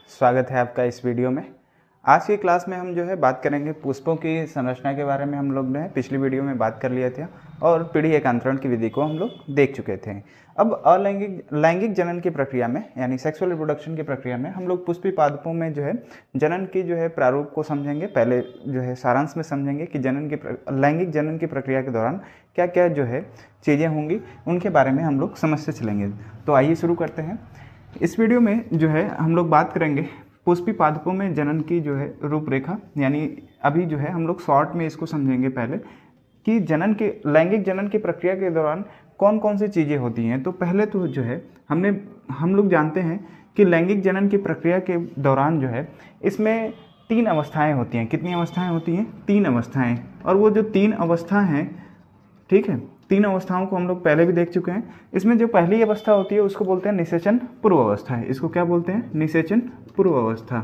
स्वागत है आपका इस वीडियो में। आज की क्लास में हम जो है बात करेंगे पुष्पों की संरचना के बारे में। हम लोग ने पिछली वीडियो में बात कर लिया था और पीढ़ी एकांतरण की विधि को हम लोग देख चुके थे। अब लैंगिक जनन की प्रक्रिया में यानी सेक्सुअल रिप्रोडक्शन की प्रक्रिया में हम लोग पुष्पी पादपों में जो है जनन की जो है प्रारूप को समझेंगे। पहले जो है सारांश में समझेंगे कि लैंगिक जनन की प्रक्रिया के दौरान क्या क्या जो है चीज़ें होंगी, उनके बारे में हम लोग समझते चलेंगे। तो आइए शुरू करते हैं। इस वीडियो में जो है हम लोग बात करेंगे पुष्पी पादपों में जनन की जो है रूपरेखा, यानी अभी जो है हम लोग शॉर्ट में इसको समझेंगे पहले कि लैंगिक जनन की प्रक्रिया के दौरान कौन कौन सी चीज़ें होती हैं। तो पहले तो जो है हम लोग जानते हैं कि लैंगिक जनन की प्रक्रिया के दौरान जो है इसमें 3 अवस्थाएं होती हैं। कितनी अवस्थाएं होती हैं? 3 अवस्थाएं। और वो जो 3 अवस्था हैं, ठीक है, 3 अवस्थाओं को हम लोग पहले भी देख चुके हैं। इसमें जो पहली अवस्था होती है उसको बोलते हैं निषेचन पूर्व अवस्था है। इसको क्या बोलते हैं? निषेचन पूर्व अवस्था।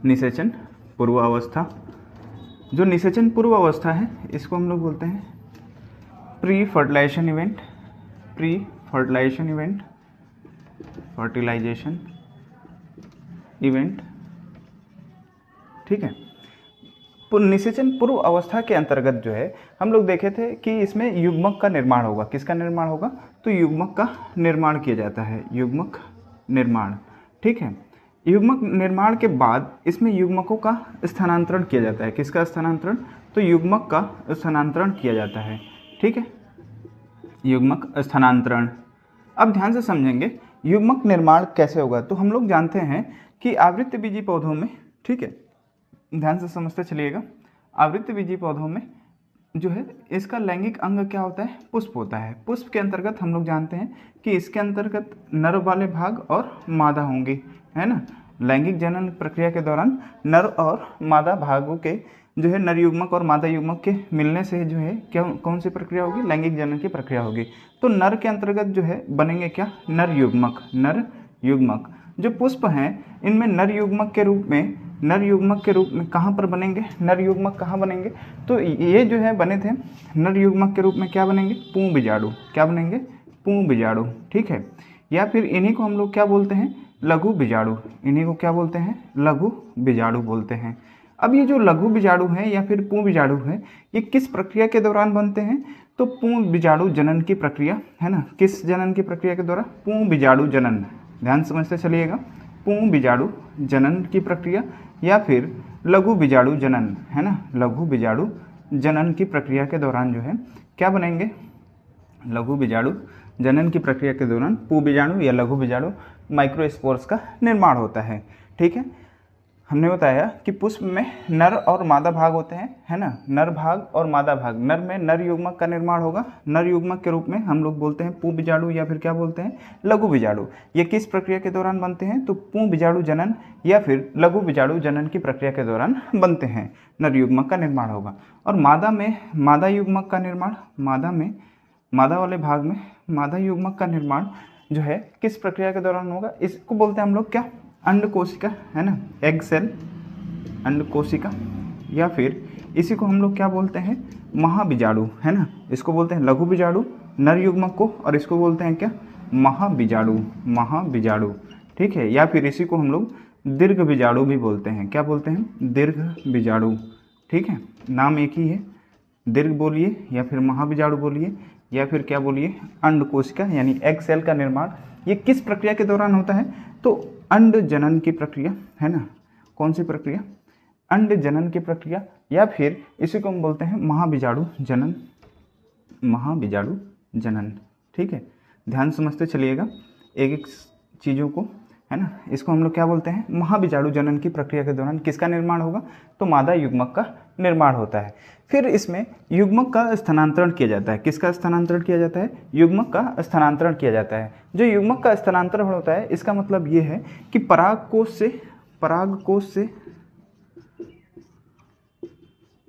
निषेचन पूर्व अवस्था, जो निषेचन पूर्व अवस्था है इसको हम लोग बोलते हैं pre fertilization event. Pre fertilization event, fertilization event, ठीक है। निषेचन पूर्व अवस्था के अंतर्गत जो है हम लोग देखे थे कि इसमें युग्मक का निर्माण होगा। किसका निर्माण होगा? तो युग्मक का निर्माण किया जाता है। युग्मक निर्माण, ठीक है। युग्मक निर्माण के बाद इसमें युग्मकों का स्थानांतरण किया जाता है। किसका स्थानांतरण? तो युग्मक का स्थानांतरण किया जाता है, ठीक है। युग्मक स्थानांतरण। अब ध्यान से समझेंगे युग्मक निर्माण कैसे होगा। तो हम लोग जानते हैं कि आवृत्तबीजी पौधों में, ठीक है, ध्यान से समझते चलिएगा, आवृत्तबीजी पौधों में जो है इसका लैंगिक अंग क्या होता है? पुष्प होता है। पुष्प के अंतर्गत हम लोग जानते हैं कि इसके अंतर्गत नर वाले भाग और मादा होंगे, है ना। लैंगिक जनन प्रक्रिया के दौरान नर और मादा भागों के जो है नर युग्मक और मादा युग्मक के मिलने से जो है क्या कौन सी प्रक्रिया होगी? लैंगिक जनन की प्रक्रिया होगी। तो नर के अंतर्गत जो है बनेंगे क्या? नर युग्मक। नर युग्मक जो पुष्प हैं इनमें नर युग्मक के रूप में कहाँ पर बनेंगे? नर युग्मक कहाँ बनेंगे? तो ये जो है बने थे नर युग्मक के रूप में क्या बनेंगे? पुंबीजाणु। क्या बनेंगे? पुंबीजाणु, ठीक है। या फिर इन्हीं को हम लोग क्या बोलते हैं? लघु बीजाणु। इन्हीं को क्या बोलते हैं? लघु बीजाणु बोलते हैं। अब ये जो लघु बीजाणु है या फिर पुंबीजाणु है, ये किस प्रक्रिया के दौरान बनते हैं? तो पुंबीजाणु जनन की प्रक्रिया, है ना। किस जनन की प्रक्रिया के दौरान? पुंबीजाणु जनन। ध्यान समझते चलिएगा, पुंबीजाणु जनन की प्रक्रिया या फिर लघु बीजाणु जनन, है ना। लघु बीजाणु जनन की प्रक्रिया के दौरान जो है क्या बनेंगे? लघु बीजाणु जनन की प्रक्रिया के दौरान पुंबीजाणु या लघु बीजाणु माइक्रोस्पोर्स का निर्माण होता है, ठीक है। हमने बताया कि पुष्प में नर और मादा भाग होते हैं, है ना। नर भाग और मादा भाग। नर में नर युग्मक का निर्माण होगा। नर युग्मक के रूप में हम लोग बोलते हैं पुंबीजाणु या फिर क्या बोलते हैं? लघु बीजाणु। ये किस प्रक्रिया के दौरान बनते हैं? तो पुंबीजाणु जनन या फिर लघु बीजाणु जनन की प्रक्रिया के दौरान बनते हैं। नर युग्मक का निर्माण होगा। और मादा में मादा युग्मक का निर्माण, मादा वाले भाग में मादा युग्मक का निर्माण जो है किस प्रक्रिया के दौरान होगा? इसको बोलते हैं हम लोग क्या? अंड कोशिका, है ना। एग सेल, अंड कोशिका, या फिर इसी को हम लोग क्या बोलते हैं? महाबीजाणु, है ना। इसको बोलते हैं लघु बीजाणु नर युग्मक को, और इसको बोलते हैं क्या? महाबीजाणु। महाबीजाणु, ठीक है। या फिर इसी को हम लोग दीर्घ बीजाणु भी बोलते हैं। क्या बोलते हैं? दीर्घ बीजाणु, ठीक है। नाम एक ही है, दीर्घ बोलिए या फिर महाबीजाणु बोलिए या फिर क्या बोलिए? अंड कोशिका यानी एग सेल का निर्माण। ये किस प्रक्रिया के दौरान होता है? तो अंड जनन की प्रक्रिया, है ना। कौन सी प्रक्रिया? अंड जनन की प्रक्रिया, या फिर इसी को हम बोलते हैं महाबीजाणु जनन। महाबीजाणु जनन, ठीक है। ध्यान समझते चलिएगा एक एक चीज़ों को, है ना। इसको हम लोग क्या बोलते हैं? महाबीजाणु जनन की प्रक्रिया के दौरान किसका निर्माण होगा? तो मादा युग्मक का निर्माण होता है। फिर इसमें युग्मक का स्थानांतरण किया जाता है। किसका स्थानांतरण किया जाता है? युग्मक का स्थानांतरण किया जाता है। जो युग्मक का स्थानांतरण होता है इसका मतलब ये है कि परागकोश से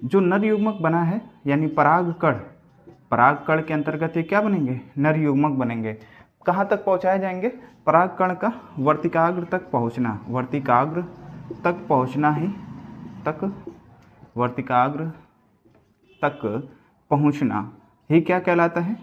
जो नर युग्मक बना है यानी परागकण के अंतर्गत ये क्या बनेंगे? नर युग्मक बनेंगे। कहाँ तक पहुँचाए जाएंगे? परागकण का वर्तिकाग्र तक पहुँचना। वर्तिकाग्र तक पहुँचना ही वर्तिकाग्र तक पहुँचना ही क्या कहलाता है?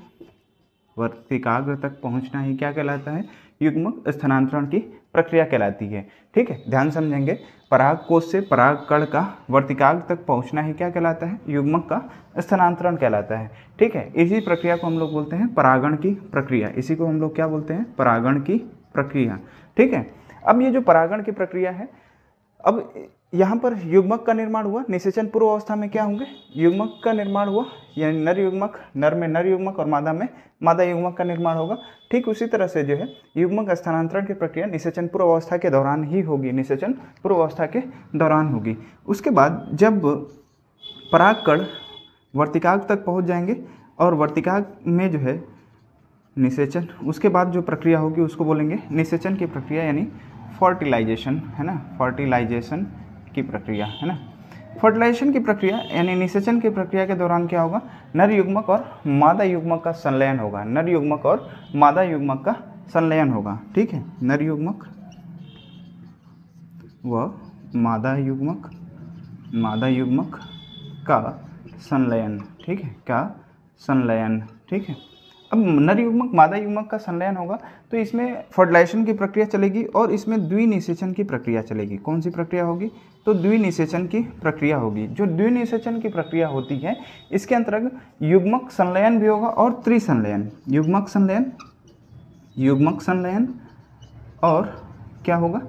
वर्तिकाग्र तक पहुँचना ही क्या कहलाता है? युग्मक स्थानांतरण की प्रक्रिया कहलाती है। ठीक है, ध्यान समझेंगे, पराग कोश से पराग कण का वर्तिकाग्र तक पहुंचना ही क्या कहलाता है? युग्मक का स्थानांतरण कहलाता है। ठीक है, इसी प्रक्रिया को हम लोग बोलते हैं परागण की प्रक्रिया। इसी को हम लोग क्या बोलते हैं? परागण की प्रक्रिया। ठीक है, अब ये जो परागण की प्रक्रिया है, अब यहाँ पर युग्मक का निर्माण हुआ, निषेचन पूर्व अवस्था में क्या होंगे? युग्मक का निर्माण हुआ, यानी नर युग्मक, नर में नर युग्मक और मादा में मादा युग्मक का निर्माण होगा। ठीक उसी तरह से जो है युग्मक स्थानांतरण की प्रक्रिया निषेचन पूर्व अवस्था के दौरान ही होगी, निषेचन पूर्व अवस्था के दौरान होगी। उसके बाद जब परागकण वर्तिकाग्र तक पहुँच जाएंगे और वर्तिकाग्र में जो है निषेचन, उसके बाद जो प्रक्रिया होगी उसको बोलेंगे निषेचन की प्रक्रिया, यानी फर्टिलाइजेशन, है ना, फर्टिलाइजेशन की प्रक्रिया, है ना। फर्टिलाइजेशन की प्रक्रिया यानी निषेचन की प्रक्रिया के दौरान क्या होगा? नर युग्मक और मादा युग्मक का संलयन होगा, नर युग्मक और मादा युग्मक का संलयन होगा। ठीक है, नर युग्मक व मादा युग्मक का संलयन। ठीक है, का संलयन। ठीक है, अब नर युग्मक मादा युग्मक का संलयन होगा तो इसमें फर्टिलाइजेशन की प्रक्रिया चलेगी और इसमें द्विनिषेचन की प्रक्रिया चलेगी। कौन सी प्रक्रिया होगी? तो द्विनिषेचन की प्रक्रिया होगी। जो द्विनिषेचन की प्रक्रिया होती है इसके अंतर्गत युग्मक संलयन भी होगा और त्रिसंलयन, युग्मक संलयन और क्या होगा?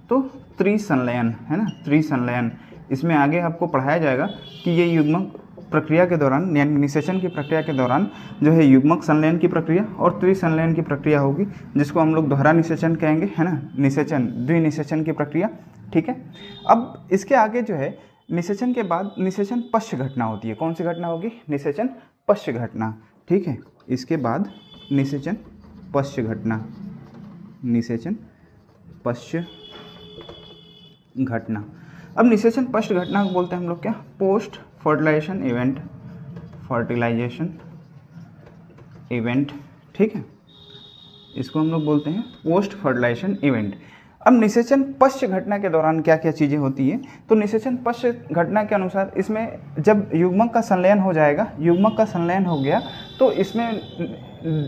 तो त्रिसंलयन, है ना, त्रिसंलयन। इसमें आगे आपको पढ़ाया जाएगा कि ये युग्मक प्रक्रिया के दौरान, यानी निषेचन की प्रक्रिया के दौरान जो है युग्मक संलयन की प्रक्रिया और त्रिसंलयन की प्रक्रिया होगी, जिसको हम लोग दोहरा निषेचन कहेंगे, है ना, निषेचन, द्विनिषेचन की प्रक्रिया। ठीक है, अब इसके आगे जो है निषेचन के बाद निषेचन पश्च घटना होती है। कौन सी घटना होगी? निषेचन पश्च घटना। ठीक है, इसके बाद निषेचन पश्च घटना, निषेचन पश्च घटना। अब निषेचन पश्च घटना को बोलते हैं हम लोग क्या? Post fertilization event, fertilization event. ठीक है, इसको हम लोग बोलते हैं पोस्ट फर्टिलाइजेशन इवेंट। अब निषेचन पश्च घटना के दौरान क्या क्या चीज़ें होती हैं? तो निषेचन पश्च घटना के अनुसार इसमें जब युग्मक का संलयन हो जाएगा, युग्मक का संलयन हो गया तो इसमें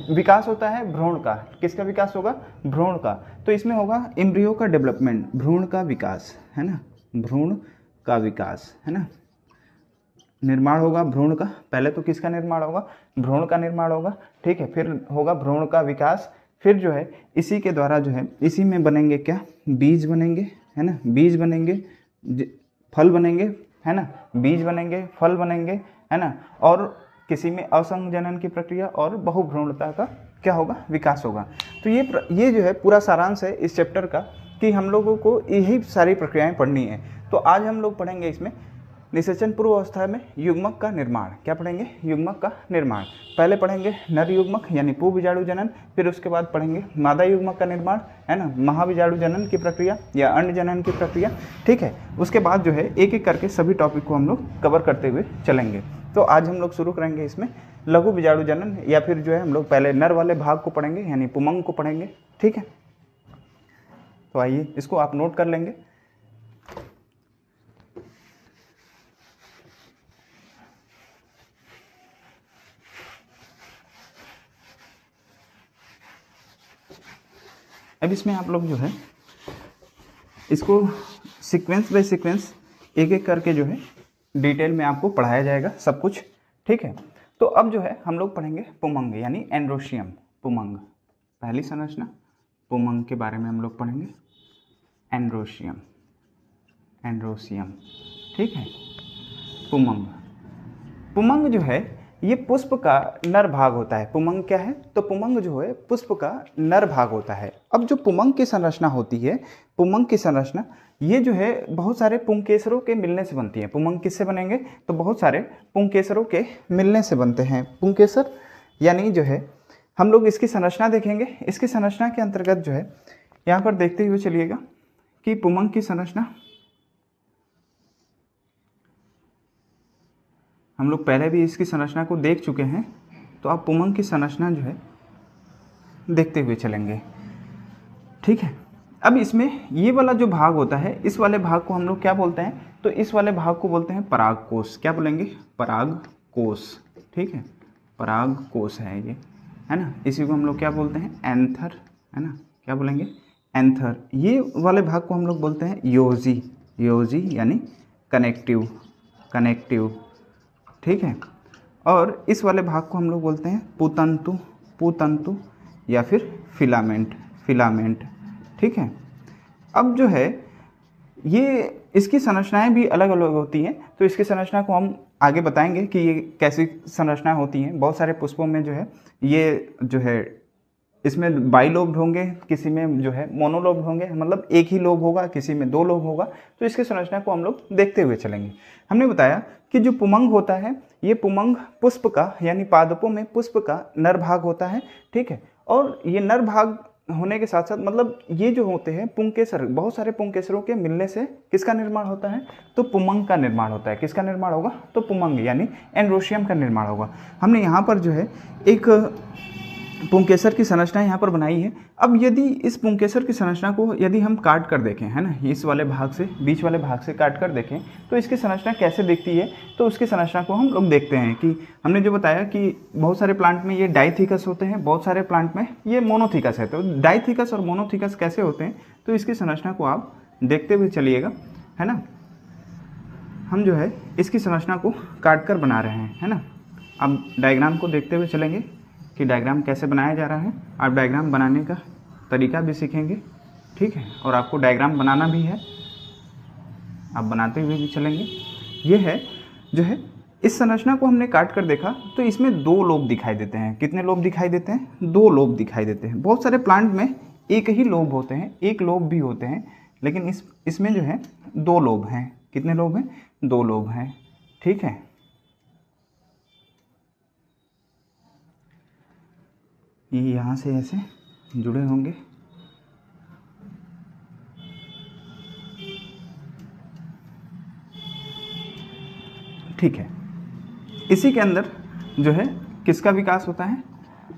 विकास होता है भ्रूण का। किसका विकास होगा? भ्रूण का। तो इसमें होगा एम्ब्रियो का डेवलपमेंट, भ्रूण का विकास, है ना, भ्रूण का विकास, है ना, निर्माण होगा भ्रूण का। पहले तो किसका निर्माण होगा? भ्रूण का निर्माण होगा। ठीक है, फिर होगा भ्रूण का विकास, फिर जो है इसी के द्वारा जो है इसी में बनेंगे क्या? बीज बनेंगे, है ना, बीज बनेंगे, फल बनेंगे, है ना, बीज बनेंगे, फल बनेंगे, है ना, और किसी में असंजनन की प्रक्रिया और बहुभ्रूणता का क्या होगा? विकास होगा। तो ये जो है पूरा सारांश है इस चैप्टर का कि हम लोगों को यही सारी प्रक्रियाएं पढ़नी है। तो आज हम लोग पढ़ेंगे इसमें निषेचन पूर्व अवस्था में युग्मक का निर्माण। क्या पढ़ेंगे? युग्मक का निर्माण। पहले पढ़ेंगे नर युग्मक यानी पूर्वबीजाणु जनन, फिर उसके बाद पढ़ेंगे मादा युग्मक का निर्माण, है ना, महाबीजाणु जनन की प्रक्रिया या अंड जनन की प्रक्रिया। ठीक है, उसके बाद जो है एक एक करके सभी टॉपिक को हम लोग कवर करते हुए चलेंगे। तो आज हम लोग शुरू करेंगे इसमें लघु बीजाणु जनन, या फिर जो है हम लोग पहले नर वाले भाग को पढ़ेंगे यानी पुमंग को पढ़ेंगे। ठीक है, तो आइए इसको आप नोट कर लेंगे। अब इसमें आप लोग जो है इसको सीक्वेंस बाय सीक्वेंस एक एक करके जो है डिटेल में आपको पढ़ाया जाएगा सब कुछ। ठीक है, तो अब जो है हम लोग पढ़ेंगे पुमंग यानी एंड्रोशियम। पुमंग, पहली संरचना पुमंग के बारे में हम लोग पढ़ेंगे। Androecium, androecium. ठीक है, पुमंग, पुमंग जो है ये पुष्प का नर भाग होता है। पुमंग क्या है? तो पुमंग जो है पुष्प का नर भाग होता है। अब जो पुमंग की संरचना होती है, पुमंग की संरचना ये जो है बहुत सारे पुंकेसरों के मिलने से बनती है। पुमंग किससे बनेंगे? तो बहुत सारे पुंकेसरों के मिलने से बनते हैं। पुंकेसर यानी जो है हम लोग इसकी संरचना देखेंगे। इसकी संरचना के अंतर्गत जो है यहाँ पर देखते हुए चलिएगा कि पुमंग की संरचना हम लोग पहले भी इसकी संरचना को देख चुके हैं, तो आप पुमंग की संरचना जो है देखते हुए चलेंगे। ठीक है, अब इसमें ये वाला जो भाग होता है, इस वाले भाग को हम लोग क्या बोलते हैं? तो इस वाले भाग को बोलते हैं परागकोश। क्या बोलेंगे? परागकोश। ठीक है, परागकोश है ये, है ना। इसी को हम लोग क्या बोलते हैं? एंथर, है ना, क्या बोलेंगे, एंथर। ये वाले भाग को हम लोग बोलते हैं योजी, योजी यानी कनेक्टिव, कनेक्टिव, ठीक है। और इस वाले भाग को हम लोग बोलते हैं पुतंतु, पुतंतु या फिर फिलामेंट, फिलामेंट, ठीक है। अब जो है ये इसकी संरचनाएं भी अलग अलग होती हैं, तो इसकी संरचना को हम आगे बताएंगे कि ये कैसी संरचना होती हैं। बहुत सारे पुष्पों में जो है ये जो है इसमें बाइलोब्ड होंगे, किसी में जो है मोनोलोब्ड होंगे, मतलब एक ही लोब होगा, किसी में दो लोब होगा। तो इसकी संरचना को हम लोग देखते हुए चलेंगे। हमने बताया कि जो पुमंग होता है, ये पुमंग पुष्प का यानी पादपों में पुष्प का नर भाग होता है, ठीक है। और ये नर भाग होने के साथ साथ मतलब ये जो होते हैं पुंकेसर, बहुत सारे पुंकेसरों के मिलने से किसका निर्माण होता है, तो पुमंग का निर्माण होता है। किसका निर्माण होगा, तो पुमंग यानी एंड्रोशियम का निर्माण होगा। हमने यहाँ पर जो है एक पुंकेसर की संरचना यहाँ पर बनाई है। अब यदि इस पुंकेसर की संरचना को यदि हम काट कर देखें, है ना, इस वाले भाग से, बीच वाले भाग से काट कर देखें तो इसकी संरचना कैसे दिखती है, तो उसकी संरचना को हम लोग देखते हैं कि हमने जो बताया कि बहुत सारे प्लांट में ये डाइथिकस होते हैं, बहुत सारे प्लांट में ये मोनोथिकस है। तो डाइथिकस और मोनोथिकस कैसे होते हैं, तो इसकी संरचना को आप देखते हुए चलिएगा, है ना। हम जो है इसकी संरचना को काट कर बना रहे हैं, है ना। अब डायग्राम को देखते हुए चलेंगे कि डायग्राम कैसे बनाया जा रहा है। आप डायग्राम बनाने का तरीका भी सीखेंगे, ठीक है, और आपको डायग्राम बनाना भी है, आप बनाते हुए भी चलेंगे। ये है जो है इस संरचना को हमने काट कर देखा तो इसमें दो लोब दिखाई देते हैं। कितने लोब दिखाई देते हैं, दो लोब दिखाई देते हैं। बहुत सारे प्लांट में एक ही लोब होते हैं, एक लोब भी होते हैं, लेकिन इसमें जो है दो लोब हैं। कितने लोब हैं, दो लोब हैं, ठीक है। ये यहाँ से ऐसे जुड़े होंगे, ठीक है। इसी के अंदर जो है किसका विकास होता है,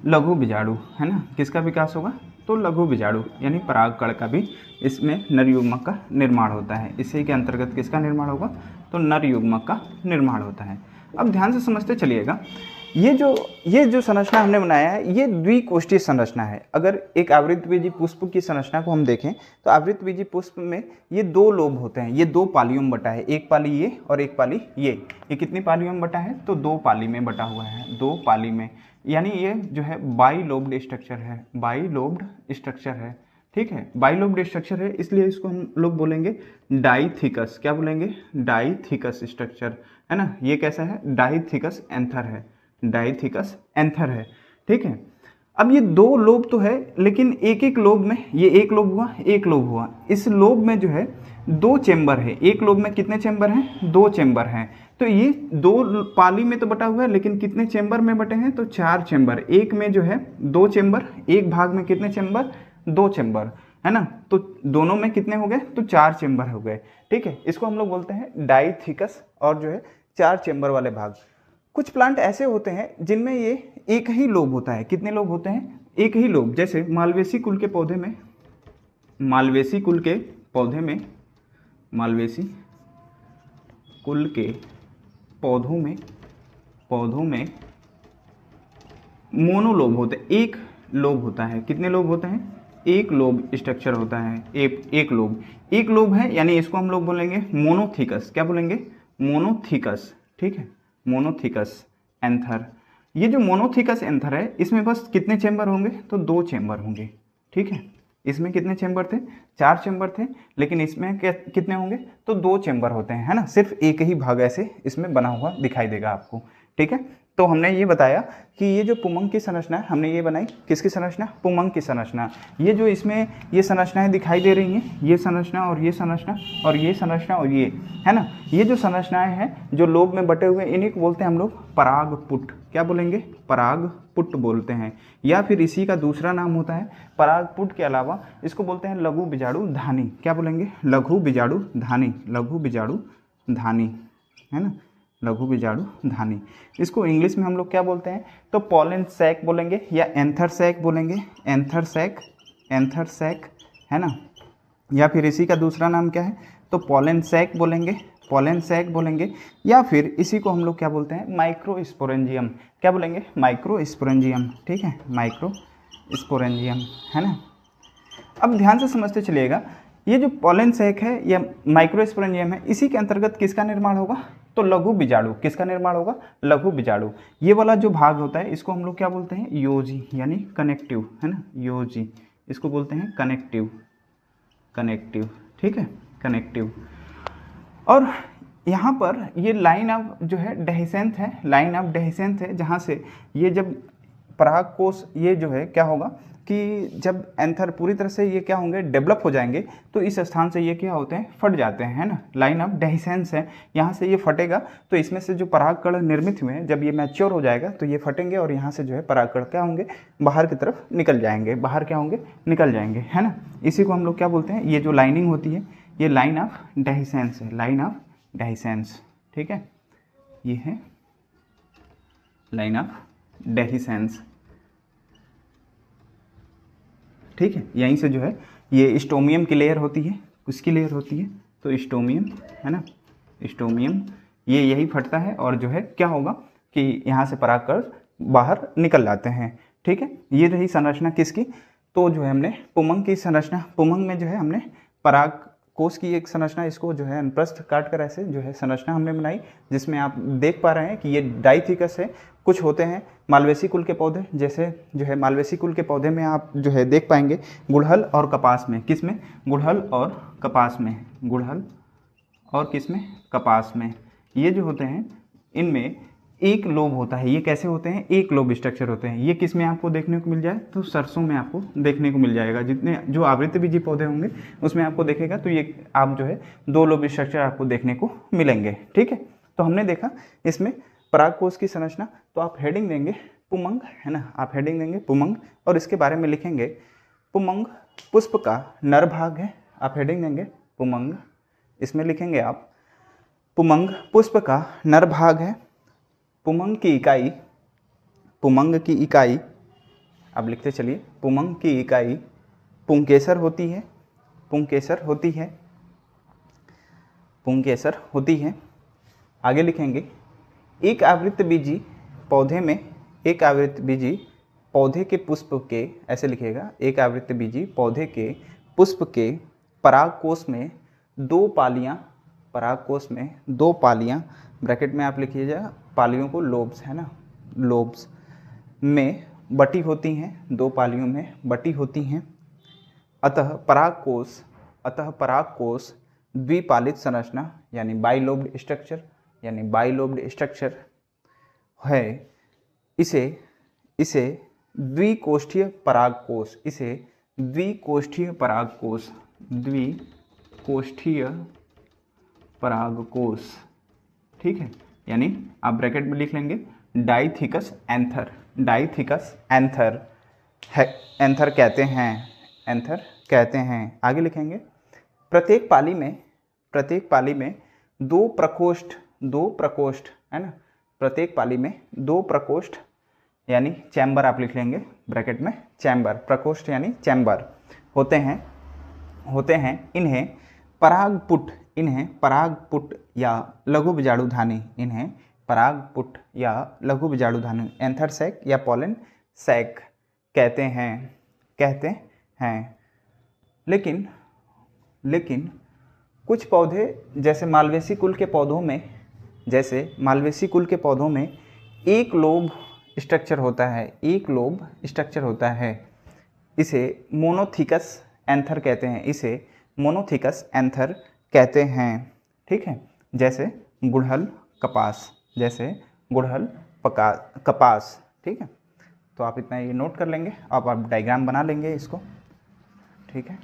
लघु बीजाणु, है ना। किसका विकास होगा, तो लघु बीजाणु यानी परागकण का भी इसमें नर युग्मक का निर्माण होता है। इसी के अंतर्गत किसका निर्माण होगा, तो नर युग्मक का निर्माण होता है। अब ध्यान से समझते चलिएगा, ये जो संरचना हमने बनाया है ये द्विकोष्ठीय संरचना है। अगर एक आवृतबीजी पुष्प की संरचना को हम देखें तो आवृतबीजी पुष्प में ये दो लोब होते हैं, ये दो पालियों में बटा है, एक पाली ये और एक पाली ये कितनी पालियों में बटा है, तो दो पाली में बटा हुआ है, दो पाली में, यानी ये जो है बाइलोब्ड स्ट्रक्चर है, बाइलोब्ड स्ट्रक्चर है, ठीक है। बाइलोब्ड स्ट्रक्चर है इसलिए इसको हम लोग बोलेंगे डाइथिकस। क्या बोलेंगे, डाइथिकस स्ट्रक्चर, है ना। ये कैसा है, डाइथिकस एंथर है, डाइथिकस एंथर है, ठीक है। अब ये दो लोब तो है, लेकिन एक एक लोब में, ये एक लोब हुआ, एक लोब हुआ, इस लोब में जो है दो चेंबर है। एक लोब में कितने चेंबर हैं, दो चेंबर हैं। तो ये दो पाली में तो बटा हुआ है, लेकिन कितने चेंबर में बटे हैं, तो चार चेंबर। एक में जो है दो चेंबर, एक भाग में कितने चेंबर, दो चेंबर, है ना। तो दोनों में कितने हो गए, तो चार चेंबर हो गए, ठीक है। इसको हम लोग बोलते हैं डाइथिकस और जो है चार चेंबर वाले भाग। कुछ प्लांट ऐसे होते हैं जिनमें ये एक ही लोब होता है। कितने लोब होते हैं, एक ही लोब। जैसे मालवेसी कुल के पौधे में, मालवेसी कुल के पौधे में, मालवेसी कुल के पौधों में मोनोलोब होते हैं, एक लोब होता है। कितने लोब होते हैं, एक लोब स्ट्रक्चर होता है, एक लोब है, यानी इसको हम लोग बोलेंगे मोनोथिकस। क्या बोलेंगे, मोनोथिकस, ठीक है, मोनोथिकस एंथर। ये जो मोनोथिकस एंथर है इसमें बस कितने चेंबर होंगे, तो दो चेंबर होंगे, ठीक है। इसमें कितने चेंबर थे, चार चेंबर थे, लेकिन इसमें कितने होंगे, तो दो चेंबर होते हैं, है ना। सिर्फ एक ही भाग ऐसे इसमें बना हुआ दिखाई देगा आपको, ठीक है। तो हमने ये बताया कि ये जो पुमंग की संरचना है, हमने ये बनाई किसकी संरचना, पुमंग की संरचना। ये जो इसमें ये संरचनाएं दिखाई दे रही हैं, ये संरचना और ये संरचना और ये संरचना और ये, है ना, ये जो संरचनाएं हैं जो लोब में बटे हुए, इन्हीं को बोलते हैं हम लोग परागपुट। क्या बोलेंगे, परागपुट बोलते हैं, या फिर इसी का दूसरा नाम होता है परागपुट के अलावा इसको बोलते हैं लघु बीजाणु धानी। क्या बोलेंगे, लघु बीजाणु धानी, लघु बीजाणु धानी, है ना, लघु बीजाणु धानी। इसको इंग्लिश में हम लोग क्या बोलते हैं, तो पॉलन सैक बोलेंगे या एंथर सैक बोलेंगे, एंथर सैक, है ना, या फिर इसी का दूसरा नाम क्या है, तो पॉलन सैक बोलेंगे, या फिर इसी को हम लोग क्या बोलते हैं, माइक्रोस्पोरेंजियम। क्या बोलेंगे, माइक्रोस्पोरेंजियम, ठीक है, माइक्रोस्पोरेंजियम, है ना। अब ध्यान से समझते चलिएगा, ये जो पॉलन सैक है या माइक्रोस्पोरेंजियम है, इसी के अंतर्गत किसका निर्माण होगा, तो लघु बीजाणु। किसका निर्माण होगा, लघु बीजाणु। ये वाला जो भाग होता है इसको हम लोग क्या बोलते हैं, योजी, यानी कनेक्टिव, है ना, योजी, इसको बोलते हैं कनेक्टिव, कनेक्टिव, ठीक है, कनेक्टिव। और यहाँ पर ये लाइन ऑफ जो है डेहिसेंथ है, लाइन ऑफ डेहिसेंथ है, जहाँ से ये जब परागकोश ये जो है क्या होगा कि जब एंथर पूरी तरह से ये क्या होंगे, डेवलप हो जाएंगे, तो इस स्थान से ये क्या होते हैं, फट जाते हैं, है ना, लाइन ऑफ डेहिसेंस है, यहाँ से ये फटेगा, तो इसमें से जो परागकण निर्मित हुए हैं, जब ये मैच्योर हो जाएगा तो ये फटेंगे और यहाँ से जो है परागकण क्या होंगे, बाहर की तरफ निकल जाएंगे, बाहर क्या होंगे, निकल जाएंगे, है ना। इसी को हम लोग क्या बोलते हैं, ये जो लाइनिंग होती है ये लाइन ऑफ डेहिसेंस है, लाइन ऑफ डेहिसेंस, ठीक है, ये है लाइन ऑफ डेहिसेंस, ठीक है। यहीं से जो है ये स्टोमियम की लेयर होती है, किसकी लेयर होती है, तो स्टोमियम, है ना, स्टोमियम, ये यही फटता है और जो है क्या होगा कि यहाँ से परागकण बाहर निकल जाते हैं, ठीक है। ये रही संरचना किसकी, तो जो है हमने पुमंग की संरचना, पुमंग में जो है हमने पराग कोश की एक संरचना, इसको जो है अनुप्रस्थ काट कर ऐसे जो है संरचना हमने बनाई, जिसमें आप देख पा रहे हैं कि ये डाइथिकस है। कुछ होते हैं मालवेसी कुल के पौधे, जैसे जो है मालवेसी कुल के पौधे में आप जो है देख पाएंगे गुड़हल और कपास में, किस में, गुड़हल और कपास में, गुड़हल और किस में, कपास में, ये जो होते हैं इनमें एक लोब होता है। ये कैसे होते हैं, एक लोब स्ट्रक्चर होते हैं। ये किस में आपको देखने को मिल जाए, तो सरसों में आपको देखने को मिल जाएगा। जितने जो आवृतबीजी पौधे होंगे उसमें आपको देखेगा, तो ये आप जो है दो लोब स्ट्रक्चर आपको देखने को मिलेंगे, ठीक है। तो हमने देखा इसमें परागकोश की संरचना, तो आप हेडिंग देंगे पुमंग, है ना, आप हेडिंग देंगे पुमंग और इसके बारे में लिखेंगे पुमंग पुष्प का नर भाग है, आप हेडिंग देंगे पुमंग, इसमें लिखेंगे आप पुमंग पुष्प का नर भाग है। पुमंग की इकाई, पुमंग की इकाई, अब लिखते चलिए, पुमंग की इकाई पुंकेसर होती है, पुंकेसर होती है, पुंकेसर होती है। आगे लिखेंगे एक आवृतबीजी पौधे में, एक आवृतबीजी पौधे के पुष्प के, ऐसे लिखिएगा, एक आवृतबीजी पौधे के पुष्प के परागकोश में दो पालियां, परागकोश में दो पालियां, ब्रैकेट में आप लिखिएगा पालियों को लोब्स, है ना, लोब्स में बटी होती हैं, दो पालियों में बटी होती हैं। अतः परागकोश, अतः परागकोश द्विपालित संरचना यानी बाइलोब्ड स्ट्रक्चर, यानी बाइलोब्ड स्ट्रक्चर है। इसे द्विकोष्ठीय परागकोश, इसे द्विकोष्ठीय परागकोश, द्विकोष्ठीय परागकोश, ठीक है। यानी आप ब्रैकेट में लिख लेंगे डाइथिकस एंथर, डाइथिकस एंथर है, एंथर कहते हैं, एंथर कहते हैं। आगे लिखेंगे प्रत्येक पाली में, प्रत्येक पाली में दो प्रकोष्ठ, दो प्रकोष्ठ, है ना, प्रत्येक पाली में दो प्रकोष्ठ यानी चैम्बर आप लिख लेंगे ब्रैकेट में, चैम्बर, प्रकोष्ठ यानी चैम्बर होते हैं, होते हैं। इन्हें परागपुट, इन्हें परागपुट या लघु बीजाणुधानी, इन्हें परागपुट या लघु बीजाणुधानी, एंथर सैक या पॉलन सैक कहते हैं, कहते हैं। लेकिन कुछ पौधे जैसे मालवेसी कुल के पौधों में, जैसे मालवेसी कुल के पौधों में एक लोब स्ट्रक्चर होता है, एक लोब स्ट्रक्चर होता है। इसे मोनोथिकस एंथर कहते हैं, इसे मोनोथिकस एंथर कहते हैं, ठीक है। जैसे गुड़हल कपास, जैसे गुड़हल कपास, ठीक है। तो आप इतना ये नोट कर लेंगे, अब आप डायग्राम बना लेंगे इसको, ठीक है।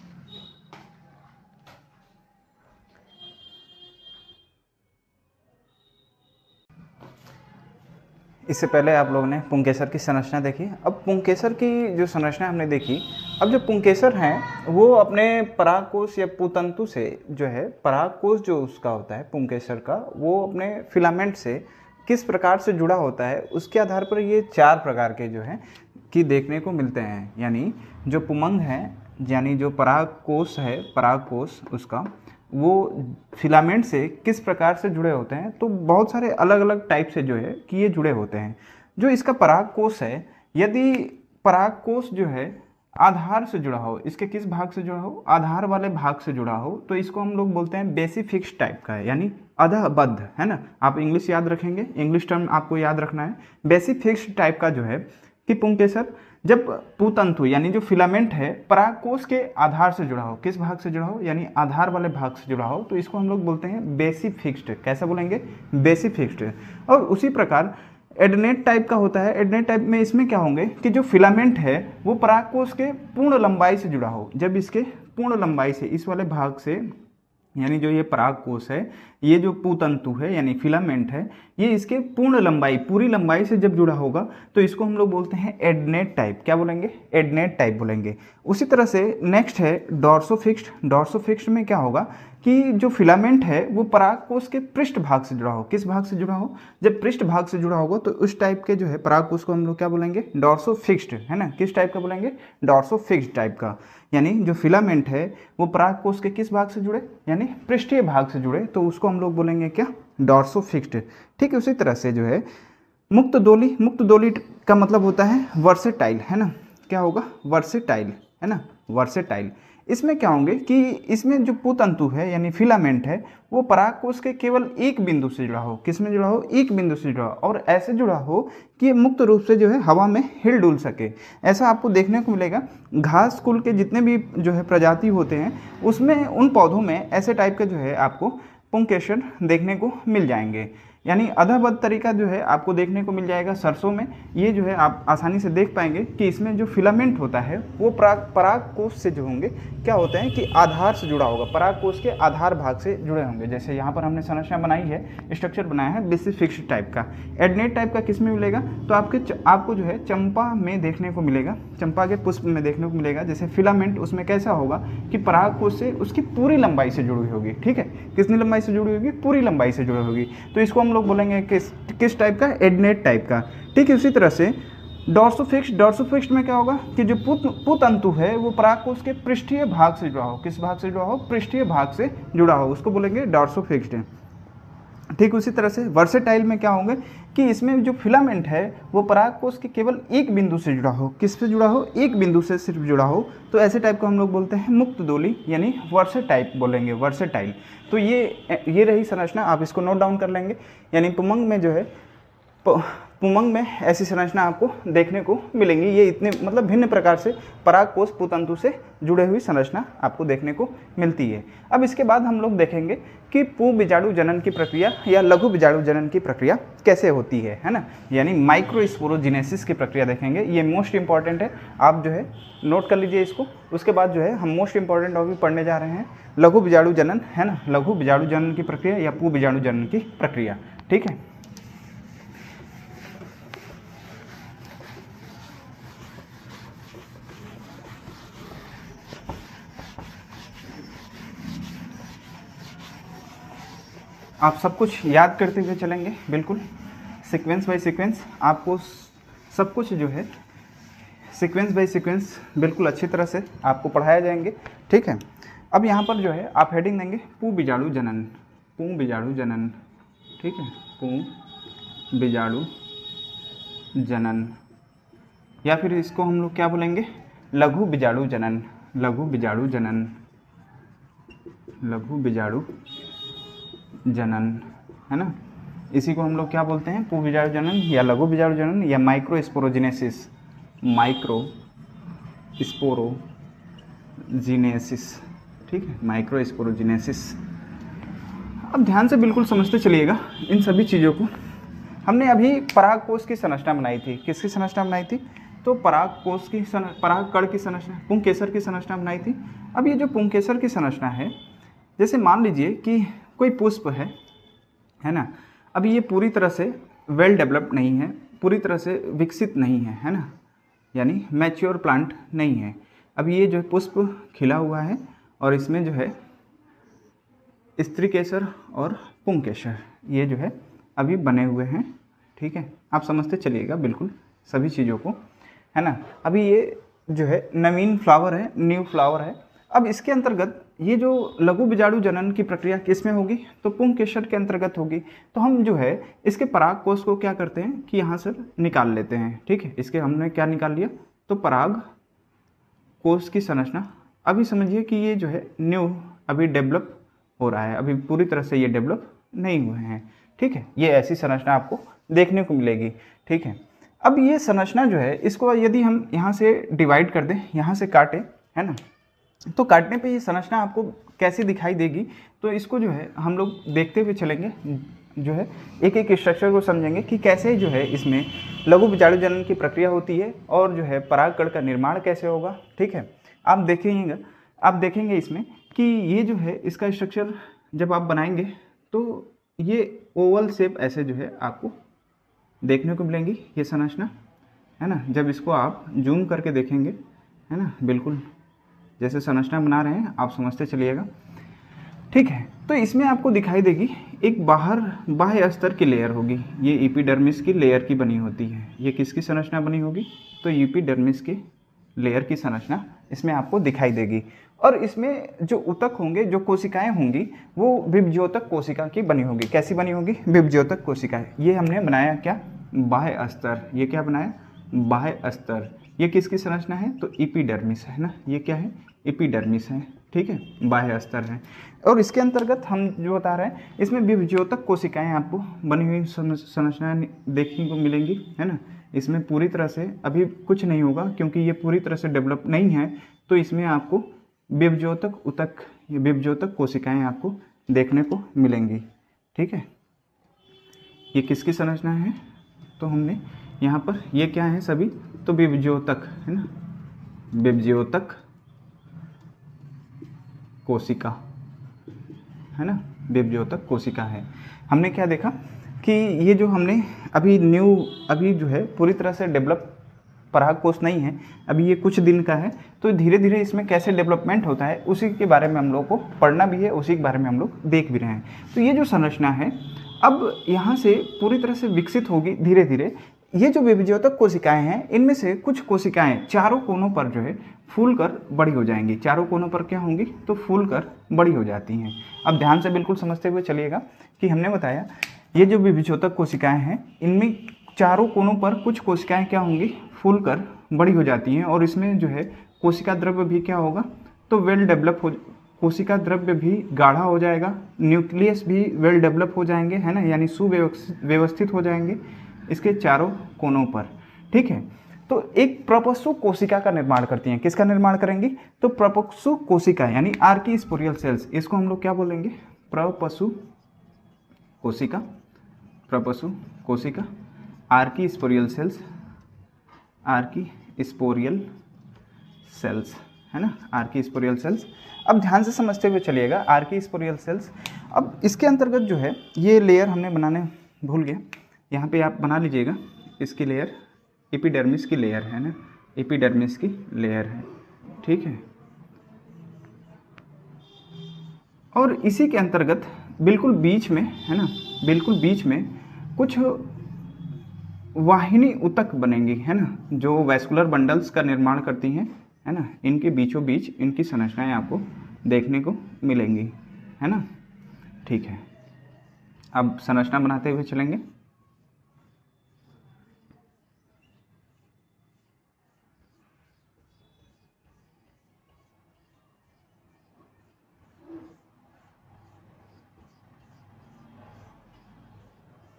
इससे पहले आप लोगों ने पुंकेसर की संरचना देखी। अब पुंकेसर की जो संरचना हमने देखी, अब जो पुंकेसर हैं वो अपने परागकोश या पुतंतु से जो है, परागकोश जो उसका होता है पुंकेसर का, वो अपने फिलामेंट से किस प्रकार से जुड़ा होता है, उसके आधार पर ये चार प्रकार के जो है कि देखने को मिलते हैं। यानी जो पुमंग है, यानी जो परागकोश है, परागकोश उसका वो फिलामेंट से किस प्रकार से जुड़े होते हैं, तो बहुत सारे अलग अलग टाइप से जो है कि ये जुड़े होते हैं। जो इसका परागकोश है, यदि परागकोश जो है आधार से जुड़ा हो, इसके किस भाग से जुड़ा हो, आधार वाले भाग से जुड़ा हो, तो इसको हम लोग बोलते हैं बेसिफिक्स टाइप का है, यानी अधःबद्ध, है ना। आप इंग्लिश याद रखेंगे, इंग्लिश टर्म आपको याद रखना है। बेसिफिक्स टाइप का जो है कि पुंकेसर जब पुतंतु यानी जो फिलामेंट है परागकोश के आधार से जुड़ा हो, किस भाग से जुड़ा हो, यानी आधार वाले भाग से जुड़ा हो, तो इसको हम लोग बोलते हैं बेसिफिक्स्ड। कैसा बोलेंगे, बेसिफिक्स्ड। और उसी प्रकार एडनेट टाइप का होता है। एडनेट टाइप में इसमें क्या होंगे कि जो फिलामेंट है वो परागकोश के पूर्ण लंबाई से जुड़ा हो। जब इसके पूर्ण लंबाई से, इस वाले भाग से, यानी जो ये परागकोश है, ये जो पुतंतु है यानी फिलामेंट है, ये इसके पूर्ण लंबाई, पूरी लंबाई से जब जुड़ा होगा तो इसको हम लोग बोलते हैं एडनेट टाइप। क्या बोलेंगे, एडनेट टाइप बोलेंगे। उसी तरह से नेक्स्ट है डॉर्सोफिक्स्ड। डॉर्सोफिक्स्ड में क्या होगा कि जो फिलामेंट है वो परागकोश के पृष्ठ भाग से जुड़ा हो। किस भाग से जुड़ा हो, जब पृष्ठ भाग से जुड़ा होगा तो उस टाइप के जो है परागकोश को हम लोग क्या बोलेंगे, डॉर्सोफिक्स्ड, है ना। किस टाइप का बोलेंगे, डॉर्सोफिक्स्ड टाइप का। यानी जो फिलामेंट है वो परागकोश के किस भाग से जुड़े, यानी पृष्ठीय भाग से जुड़े, तो उसको हम लोग बोलेंगे क्या, डॉर्सोफिक्स्ड। ठीक है। उसी तरह से जो है मुक्त दोली। मुक्त दोली का मतलब होता है वर्सेटाइल, है ना। क्या होगा, वर्सेटाइल, है ना, वर्सेटाइल। इसमें क्या होंगे कि इसमें जो पुतंतु है यानी फिलामेंट है वो परागकोश के केवल एक बिंदु से जुड़ा हो। किस में जुड़ा हो, एक बिंदु से जुड़ा हो, और ऐसे जुड़ा हो कि ये मुक्त रूप से जो है हवा में हिल डुल सके। ऐसा आपको देखने को मिलेगा घास कुल के जितने भी जो है प्रजाति होते हैं उसमें, उन पौधों में ऐसे टाइप के जो है आपको पुंकेसर देखने को मिल जाएंगे। यानी अधःबद्ध तरीका जो है आपको देखने को मिल जाएगा सरसों में। ये जो है आप आसानी से देख पाएंगे कि इसमें जो फिलामेंट होता है वो परागकोश से जो होंगे क्या होते हैं कि आधार से जुड़ा होगा, परागकोश के आधार भाग से जुड़े होंगे। जैसे यहाँ पर हमने संरचना बनाई है, स्ट्रक्चर बनाया है बेसिफिक्स्ड टाइप का। एडनेट टाइप का किस में मिलेगा, तो आपको जो है चंपा में देखने को मिलेगा, चंपा के पुष्प में देखने को मिलेगा। जैसे फिलामेंट उसमें कैसा होगा कि परागकोश से उसकी पूरी लंबाई से जुड़ी होगी। ठीक है, कितनी लंबाई से जुड़ी होगी, पूरी लंबाई से जुड़ी होगी। तो इसको हम लोग बोलेंगे किस टाइप का, एडनेट टाइप का। ठीक है। उसी तरह से डॉर्सोफिक्स्ड। डॉर्सोफिक्स्ड में क्या होगा कि जो पुतंतु है वो परागकोश के पृष्ठीय भाग से जुड़ा हो। किस भाग से जुड़ा हो, पृष्ठीय भाग से जुड़ा हो, उसको बोलेंगे डॉर्सोफिक्स्ड। ठीक उसी तरह से वर्सेटाइल में क्या होंगे कि इसमें जो फिलामेंट है वो परागकोश के केवल एक बिंदु से जुड़ा हो। किस से जुड़ा हो, एक बिंदु से सिर्फ जुड़ा हो, तो ऐसे टाइप को हम लोग बोलते हैं मुक्त दोली, यानी वर्सेटाइल बोलेंगे, वर्सेटाइल। तो ये रही संरचना, आप इसको नोट डाउन कर लेंगे। यानी पुमंग में जो है, पुमंग में ऐसी संरचना आपको देखने को मिलेंगी। ये इतने मतलब भिन्न प्रकार से परागकोश पुतंतु से जुड़े हुई संरचना आपको देखने को मिलती है। अब इसके बाद हम लोग देखेंगे कि पू बीजाणु जनन की प्रक्रिया या लघु बीजाणु जनन की प्रक्रिया कैसे होती है ना। यानी माइक्रोस्पोरोजिनेसिस की प्रक्रिया देखेंगे। ये मोस्ट इंपॉर्टेंट है, आप जो है नोट कर लीजिए इसको। उसके बाद जो है हम मोस्ट इंपॉर्टेंट टॉपिक पढ़ने जा रहे हैं लघु बीजाणु जनन, है ना, लघु बीजाणु जनन की प्रक्रिया या पू बीजाणु जनन की प्रक्रिया। ठीक है। आप सब कुछ याद करते हुए चलेंगे, बिल्कुल सीक्वेंस बाय सीक्वेंस आपको सब कुछ जो है सीक्वेंस बाय सीक्वेंस बिल्कुल अच्छी तरह से आपको पढ़ाया जाएंगे। ठीक है। अब यहाँ पर जो है आप हेडिंग देंगे पू बीजाणु जनन, पू बीजाणु जनन। ठीक है, पू बीजाणु जनन, या फिर इसको हम लोग क्या बोलेंगे, लघु बीजाणु जनन, लघु बीजाणु जनन, लघु बीजाणु जनन, है ना। इसी को हम लोग क्या बोलते हैं, पू बीजाणु जनन या लघु बीजाणु जनन या माइक्रोस्पोरोजिनेसिस, माइक्रोस्पोरोजिनेसिस। ठीक है, माइक्रोस्पोरोजिनेसिस। अब ध्यान से बिल्कुल समझते चलिएगा इन सभी चीज़ों को। हमने अभी परागकोश की संरचना बनाई थी। किसकी संरचना बनाई थी, तो परागकोश की परागकण की संरचना, पुंकेसर की संरचना बनाई थी। अब ये जो पुंकेसर की संरचना है, जैसे मान लीजिए कि कोई पुष्प है ना। अभी ये पूरी तरह से वेल डेवलप्ड नहीं है, पूरी तरह से विकसित नहीं है ना, यानी मैच्योर प्लांट नहीं है। अभी ये जो पुष्प खिला हुआ है और इसमें जो है स्त्रीकेसर और पुंकेसर ये जो है अभी बने हुए हैं। ठीक है, आप समझते चलिएगा बिल्कुल सभी चीज़ों को, है ना। अभी ये जो है नवीन फ्लावर है, न्यू फ्लावर है। अब इसके अंतर्गत ये जो लघु बीजाणु जनन की प्रक्रिया किस में होगी, तो पुंकेसर के अंतर्गत होगी। तो हम जो है इसके परागकोश को क्या करते हैं कि यहाँ से निकाल लेते हैं। ठीक है, इसके हमने क्या निकाल लिया, तो पराग कोश की संरचना अभी समझिए कि ये जो है न्यू अभी डेवलप हो रहा है, अभी पूरी तरह से ये डेवलप नहीं हुए हैं। ठीक है, ये ऐसी संरचना आपको देखने को मिलेगी। ठीक है, अब ये संरचना जो है इसको यदि हम यहाँ से डिवाइड कर दें, यहाँ से काटें, है ना, तो काटने पे ये संरचना आपको कैसी दिखाई देगी, तो इसको जो है हम लोग देखते हुए चलेंगे, जो है एक एक स्ट्रक्चर को समझेंगे कि कैसे जो है इसमें लघु बीजाणु जनन की प्रक्रिया होती है और जो है परागकण का निर्माण कैसे होगा। ठीक है, आप देखेंगे इसमें कि ये जो है इसका स्ट्रक्चर जब आप बनाएंगे तो ये ओवल शेप ऐसे जो है आपको देखने को मिलेंगी ये संरचना, है ना। जब इसको आप जूम करके देखेंगे, है ना, बिल्कुल जैसे संरचना बना रहे हैं आप समझते चलिएगा। ठीक है, तो इसमें आपको दिखाई देगी एक बाह्य स्तर की लेयर होगी, ये एपिडर्मिस की लेयर की बनी होती है। ये किसकी संरचना बनी होगी, तो एपिडर्मिस की लेयर की संरचना इसमें आपको दिखाई देगी। और इसमें जो ऊतक होंगे, जो कोशिकाएं होंगी, वो विभज्योतक कोशिका की बनी होगी। कैसी बनी होगी, विभज्योतक कोशिकाएं। ये हमने बनाया क्या, बाह्य स्तर। ये क्या बनाया, बाह्य स्तर। ये किसकी संरचना है, तो एपिडर्मिस है ना, ये क्या है, एपिडर्मिस है। ठीक है, बाह्य स्तर है। और इसके अंतर्गत हम जो बता रहे हैं, इसमें विभज्योतक कोशिकाएं आपको बनी हुई संरचनाएं देखने को मिलेंगी, है ना। इसमें पूरी तरह से अभी कुछ नहीं होगा क्योंकि ये पूरी तरह से डेवलप नहीं है, तो इसमें आपको विभज्योतक ऊतक, ये विभज्योतक कोशिकाएं आपको देखने को मिलेंगी। ठीक है, ये किसकी संरचना है, तो हमने यहाँ पर ये क्या है सभी, तो विभज्योतक, है ना, विभज्योतक कोशिका, है ना, विभज्योतक कोशिका है। हमने क्या देखा कि ये जो हमने अभी जो है पूरी तरह से डेवलप परागकोश नहीं है, अभी ये कुछ दिन का है, तो धीरे धीरे इसमें कैसे डेवलपमेंट होता है उसी के बारे में हम लोग को पढ़ना भी है, उसी के बारे में हम लोग देख भी रहे हैं। तो ये जो संरचना है अब यहाँ से पूरी तरह से विकसित होगी धीरे धीरे। ये जो विभज्योतक कोशिकाएं हैं, इनमें से कुछ कोशिकाएं चारों कोनों पर जो है फूल कर बड़ी हो जाएंगी। चारों कोनों पर क्या होंगी, तो फूल कर बड़ी हो जाती हैं। अब ध्यान से बिल्कुल समझते हुए चलिएगा कि हमने बताया ये जो विभज्योतक कोशिकाएं हैं, इनमें चारों कोनों पर कुछ कोशिकाएं क्या होंगी, फूल कर बड़ी हो जाती हैं। और इसमें जो है कोशिका द्रव्य भी क्या होगा, तो वेल डेवलप हो, कोशिका द्रव्य भी गाढ़ा हो जाएगा, न्यूक्लियस भी वेल डेवलप हो जाएंगे, है ना, यानी सुव्यवस्थित हो जाएंगे इसके चारों कोनों पर। ठीक है, तो एक प्रपशु कोशिका का निर्माण करती हैं। किसका निर्माण करेंगी, तो प्रपशु कोशिका यानी आर्कीस्पोरियल सेल्स। इसको हम लोग क्या बोलेंगे, प्रपशु कोशिका, प्रपशु कोशिका, आर्कीस्पोरियल सेल्स, आर्कीस्पोरियल सेल्स, है ना, आर्कीस्पोरियल सेल्स। अब ध्यान से समझते हुए चलिएगा, आर्कीस्पोरियल सेल्स। अब इसके अंतर्गत जो है ये लेयर हमने बनाने भूल गए, यहाँ पे आप बना लीजिएगा। इसकी लेयर एपिडर्मिस की लेयर है ना, एपिडर्मिस की लेयर है। ठीक है, और इसी के अंतर्गत बिल्कुल बीच में, है ना, बिल्कुल बीच में कुछ वाहिनी ऊतक बनेंगी, है ना, जो वैस्कुलर बंडल्स का निर्माण करती हैं, है ना। इनके बीचों बीच इनकी संरचनाएं आपको देखने को मिलेंगी, है ना। ठीक है, अब संरचना बनाते हुए चलेंगे।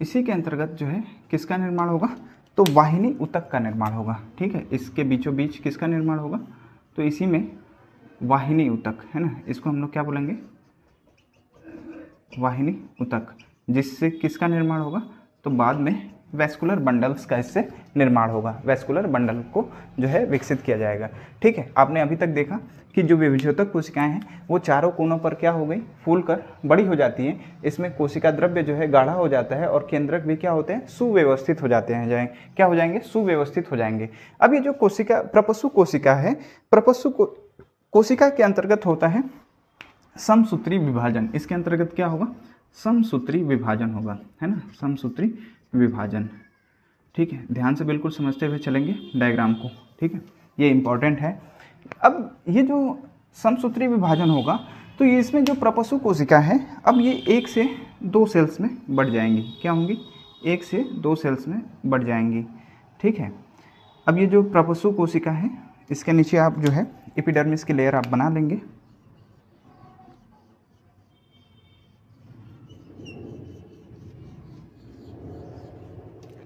इसी के अंतर्गत जो है किसका निर्माण होगा, तो वाहिनी ऊतक का निर्माण होगा। ठीक है, इसके बीचों बीच किसका निर्माण होगा, तो इसी में वाहिनी ऊतक, है ना, इसको हम लोग क्या बोलेंगे, वाहिनी ऊतक, जिससे किसका निर्माण होगा, तो बाद में वैस्कुलर बंडल्स का इससे निर्माण होगा। वैस्कुलर बंडल को जो है विकसित किया जाएगा। ठीक है, आपने अभी तक देखा कि जो विभज्योतक कोशिकाएं हैं वो चारों कोनों पर क्या हो गई, फूल कर बड़ी हो जाती हैं। इसमें कोशिका द्रव्य जो है गाढ़ा हो जाता है और केंद्रक भी क्या होते हैं, सुव्यवस्थित हो जाते हैं, क्या हो जाएंगे, सुव्यवस्थित हो जाएंगे। अब ये जो कोशिका प्रपशु कोशिका है, प्रपशु कोशिका के अंतर्गत होता है समसूत्री विभाजन। इसके अंतर्गत क्या होगा, समसूत्री विभाजन होगा, है ना, समसूत्री विभाजन। ठीक है, ध्यान से बिल्कुल समझते हुए चलेंगे डायग्राम को। ठीक है, ये इंपॉर्टेंट है। अब ये जो समसूत्री विभाजन होगा तो ये इसमें जो प्रपशु कोशिका है, अब ये 1 से 2 सेल्स में बढ़ जाएंगी। क्या होंगी, 1 से 2 सेल्स में बढ़ जाएंगी। ठीक है, अब ये जो प्रपशु कोशिका है इसके नीचे आप जो है एपिडर्मिस की लेयर आप बना लेंगे।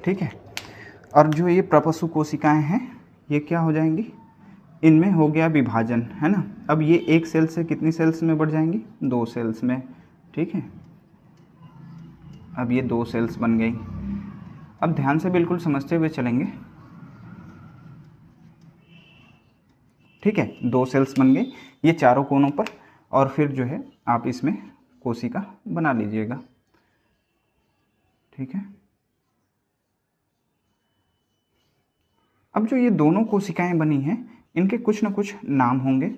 ठीक है, और जो ये प्रपशु कोशिकाएं हैं ये क्या हो जाएंगी, इनमें हो गया विभाजन, है ना। अब ये एक सेल से कितनी सेल्स में बढ़ जाएंगी, 2 सेल्स में। ठीक है, अब ये 2 सेल्स बन गई। अब ध्यान से बिल्कुल समझते हुए चलेंगे। ठीक है, 2 सेल्स बन गई ये चारों कोनों पर, और फिर जो है आप इसमें कोशिका बना लीजिएगा। ठीक है, अब जो ये दोनों कोशिकाएं बनी हैं इनके कुछ ना कुछ नाम होंगे।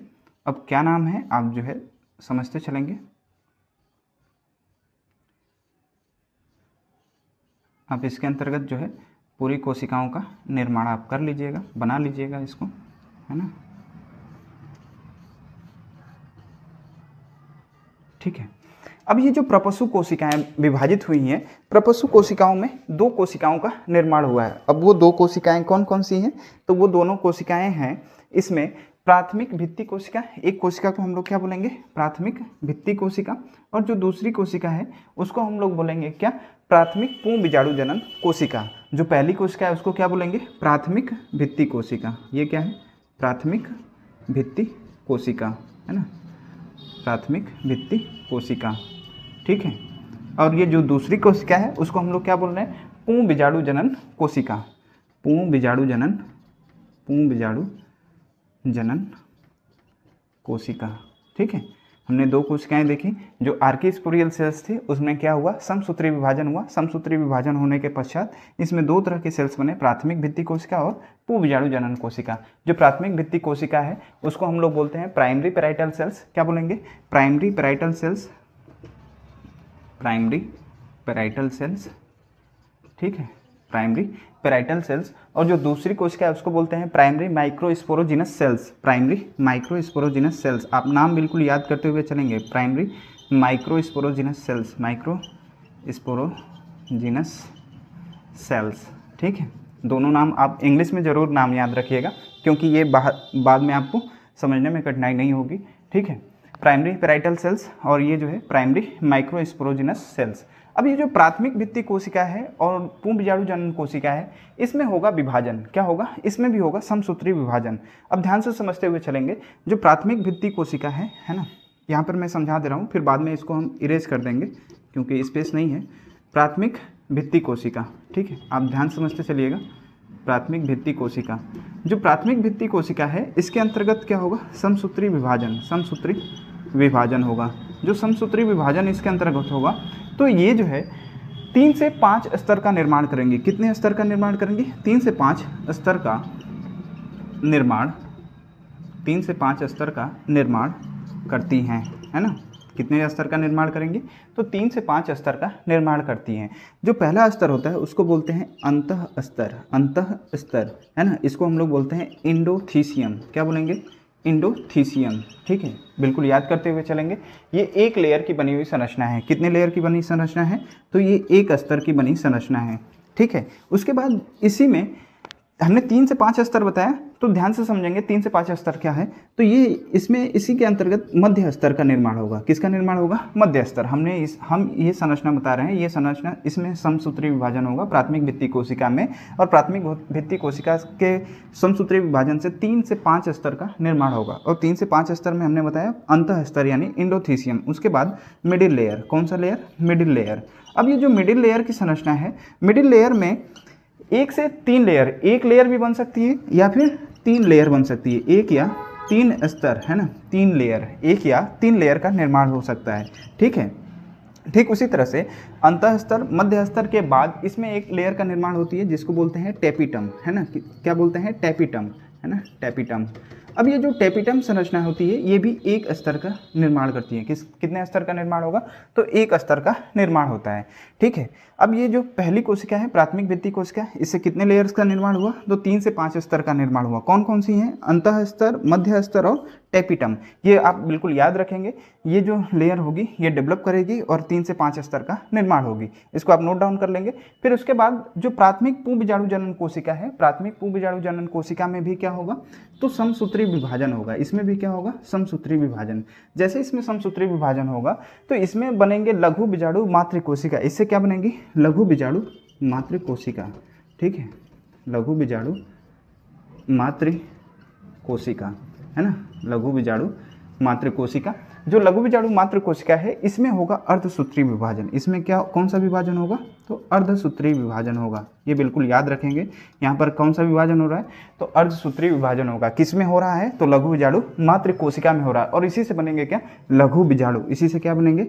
अब क्या नाम है आप जो है समझते चलेंगे। आप इसके अंतर्गत जो है पूरी कोशिकाओं का निर्माण आप कर लीजिएगा, बना लीजिएगा इसको, है ना। ठीक है, अब ये जो प्रपशु कोशिकाएं विभाजित हुई हैं, प्रपशु कोशिकाओं में 2 कोशिकाओं का निर्माण हुआ है। अब वो 2 कोशिकाएं कौन कौन सी हैं, तो वो दोनों कोशिकाएं हैं इसमें प्राथमिक भित्ति कोशिका, एक कोशिका को हम लोग क्या बोलेंगे, प्राथमिक भित्ति कोशिका, और जो दूसरी कोशिका है उसको हम लोग बोलेंगे क्या, प्राथमिक पूर्ण बीजाणु जनन कोशिका। जो पहली कोशिका है उसको क्या बोलेंगे, प्राथमिक भित्ति कोशिका। ये क्या है, प्राथमिक भित्ति कोशिका, है ना, प्राथमिक भित्ति कोशिका। ठीक है, और ये जो दूसरी कोशिका है उसको हम लोग क्या बोल रहे हैं, पूर्ण बीजाणु जनन कोशिका, पूर्ण बीजाणु जनन, पूर्ण बीजाणु जनन कोशिका। ठीक है, हमने 2 कोशिकाएं देखी। जो आर्कीस्पोरियल सेल्स थी उसमें क्या हुआ, समसूत्री विभाजन हुआ। समसूत्री विभाजन होने के पश्चात इसमें 2 तरह के सेल्स बने, प्राथमिक भित्ति कोशिका और पूर्ण बीजाणु जनन कोशिका। जो प्राथमिक भित्ति कोशिका है उसको हम लोग बोलते हैं प्राइमरी पेराइटल सेल्स। क्या बोलेंगे, primary parietal cells, primary parietal cells. ठीक है, प्राइमरी पेराइटल सेल्स। और जो दूसरी कोशिका है उसको बोलते हैं प्राइमरी माइक्रोस्पोरोजिनस सेल्स, प्राइमरी माइक्रोस्पोरोजिनस सेल्स। आप नाम बिल्कुल याद करते हुए चलेंगे, प्राइमरी माइक्रोस्पोरोजिनस सेल्स, माइक्रोस्पोरोजिनस सेल्स। ठीक है, दोनों नाम आप इंग्लिश में ज़रूर नाम याद रखिएगा क्योंकि ये बाद में आपको समझने में कठिनाई नहीं होगी। ठीक है, प्राइमरी पेराइटल सेल्स और ये जो है प्राइमरी माइक्रोस्पोरोजिनस सेल्स। अब ये जो प्राथमिक भित्ति कोशिका है और पूर्ण बीजाणु जनन कोशिका है इसमें होगा विभाजन। क्या होगा, इसमें भी होगा समसूत्री विभाजन। अब ध्यान से समझते हुए चलेंगे। जो प्राथमिक भित्ति कोशिका है ना, यहाँ पर मैं समझा दे रहा हूँ, फिर बाद में इसको हम इरेज कर देंगे क्योंकि स्पेस नहीं है। प्राथमिक भित्ति कोशिका, ठीक है, आप ध्यान समझते चलिएगा। प्राथमिक भित्ति कोशिका, जो प्राथमिक भित्ति कोशिका है इसके अंतर्गत क्या होगा, समसूत्री विभाजन, समसूत्री विभाजन होगा। जो समसूत्री विभाजन इसके अंतर्गत होगा तो ये जो है 3 से 5 स्तर का निर्माण करेंगे। कितने स्तर का निर्माण करेंगे, 3 से 5 स्तर का निर्माण, 3 से 5 स्तर का निर्माण करती हैं, है ना। कितने स्तर का निर्माण करेंगे, तो 3 से 5 स्तर का निर्माण करती हैं। जो पहला स्तर होता है उसको बोलते हैं अंतः स्तर, अंतः स्तर, है ना। इसको हम लोग बोलते हैं इंडोथीसियम। क्या बोलेंगे, इंडोथीसियम। ठीक है, बिल्कुल याद करते हुए चलेंगे। ये एक लेयर की बनी हुई संरचना है। कितने लेयर की बनी संरचना है, तो ये एक स्तर की बनी संरचना है। ठीक है, उसके बाद इसी में हमने 3 से 5 स्तर बताया, तो ध्यान से समझेंगे 3 से 5 स्तर क्या है। तो ये इसमें इसी के अंतर्गत मध्य स्तर का निर्माण होगा। किसका निर्माण होगा, मध्य स्तर। हम ये संरचना बता रहे हैं, ये संरचना, इसमें समसूत्री विभाजन होगा प्राथमिक भित्ति कोशिका में, और प्राथमिक भित्ति कोशिका के समसूत्री विभाजन से 3 से 5 स्तर का निर्माण होगा। और 3 से 5 स्तर में हमने बताया अंतः स्तर यानी इंडोथीसियम। उसके बाद मिडिल लेयर, कौन सा लेयर, मिडिल लेयर। अब ये जो मिडिल लेयर की संरचना है, मिडिल लेयर में 1 से 3 लेयर, एक लेयर भी बन सकती है या फिर 3 लेयर बन सकती है, 1 या 3 स्तर, है ना, 3 लेयर, 1 या 3 लेयर का निर्माण हो सकता है। ठीक है, ठीक उसी तरह से अंतः स्तर, मध्य स्तर के बाद इसमें एक लेयर का निर्माण होती है जिसको बोलते हैं टेपिटम, है ना। क्या बोलते हैं, टेपिटम, है ना, टेपिटम। अब ये जो टेपिटम संरचना होती है ये भी एक स्तर का निर्माण करती है। कितने स्तर का निर्माण होगा, तो एक स्तर का निर्माण होता है। ठीक है, अब ये जो पहली कोशिका है प्राथमिक भित्ति कोशिका, इससे कितने लेयर्स का निर्माण हुआ, तो 3 से 5 स्तर का निर्माण हुआ। कौन कौन सी हैं, अंतः स्तर, मध्य स्तर और टेपिटम। ये आप बिल्कुल याद रखेंगे। ये जो लेयर होगी ये डेवलप करेगी और 3 से 5 स्तर का निर्माण होगी। इसको आप नोट डाउन कर लेंगे। फिर उसके बाद जो प्राथमिक पूर्ण बीजाणु जनन कोशिका है, प्राथमिक पूर्ण बीजाणु जनन कोशिका में भी क्या क्या होगा, तो समसूत्री विभाजन होगा। इसमें भी क्या होगा, समसूत्री विभाजन। जैसे इसमें समसूत्री विभाजन होगा तो इसमें बनेंगे लघु बीजाणु मातृकोशिका। इससे क्या बनेंगी, लघु बीजाणु मातृकोशिका। ठीक है, लघु बीजाणु मातृकोशिका, है ना, लघु बीजाणु मातृकोशिका। जो लघु बीजाणु मातृकोशिका है इसमें होगा अर्धसूत्री विभाजन। इसमें क्या, कौन सा विभाजन होगा, तो अर्धसूत्री विभाजन होगा। ये बिल्कुल याद रखेंगे, यहाँ पर कौन सा विभाजन हो रहा है, तो अर्धसूत्री विभाजन होगा। किस में हो रहा है, तो लघु बीजाणु मातृकोशिका में हो रहा है। और इसी से बनेंगे क्या, लघु बीजाणु। इसी से क्या बनेंगे,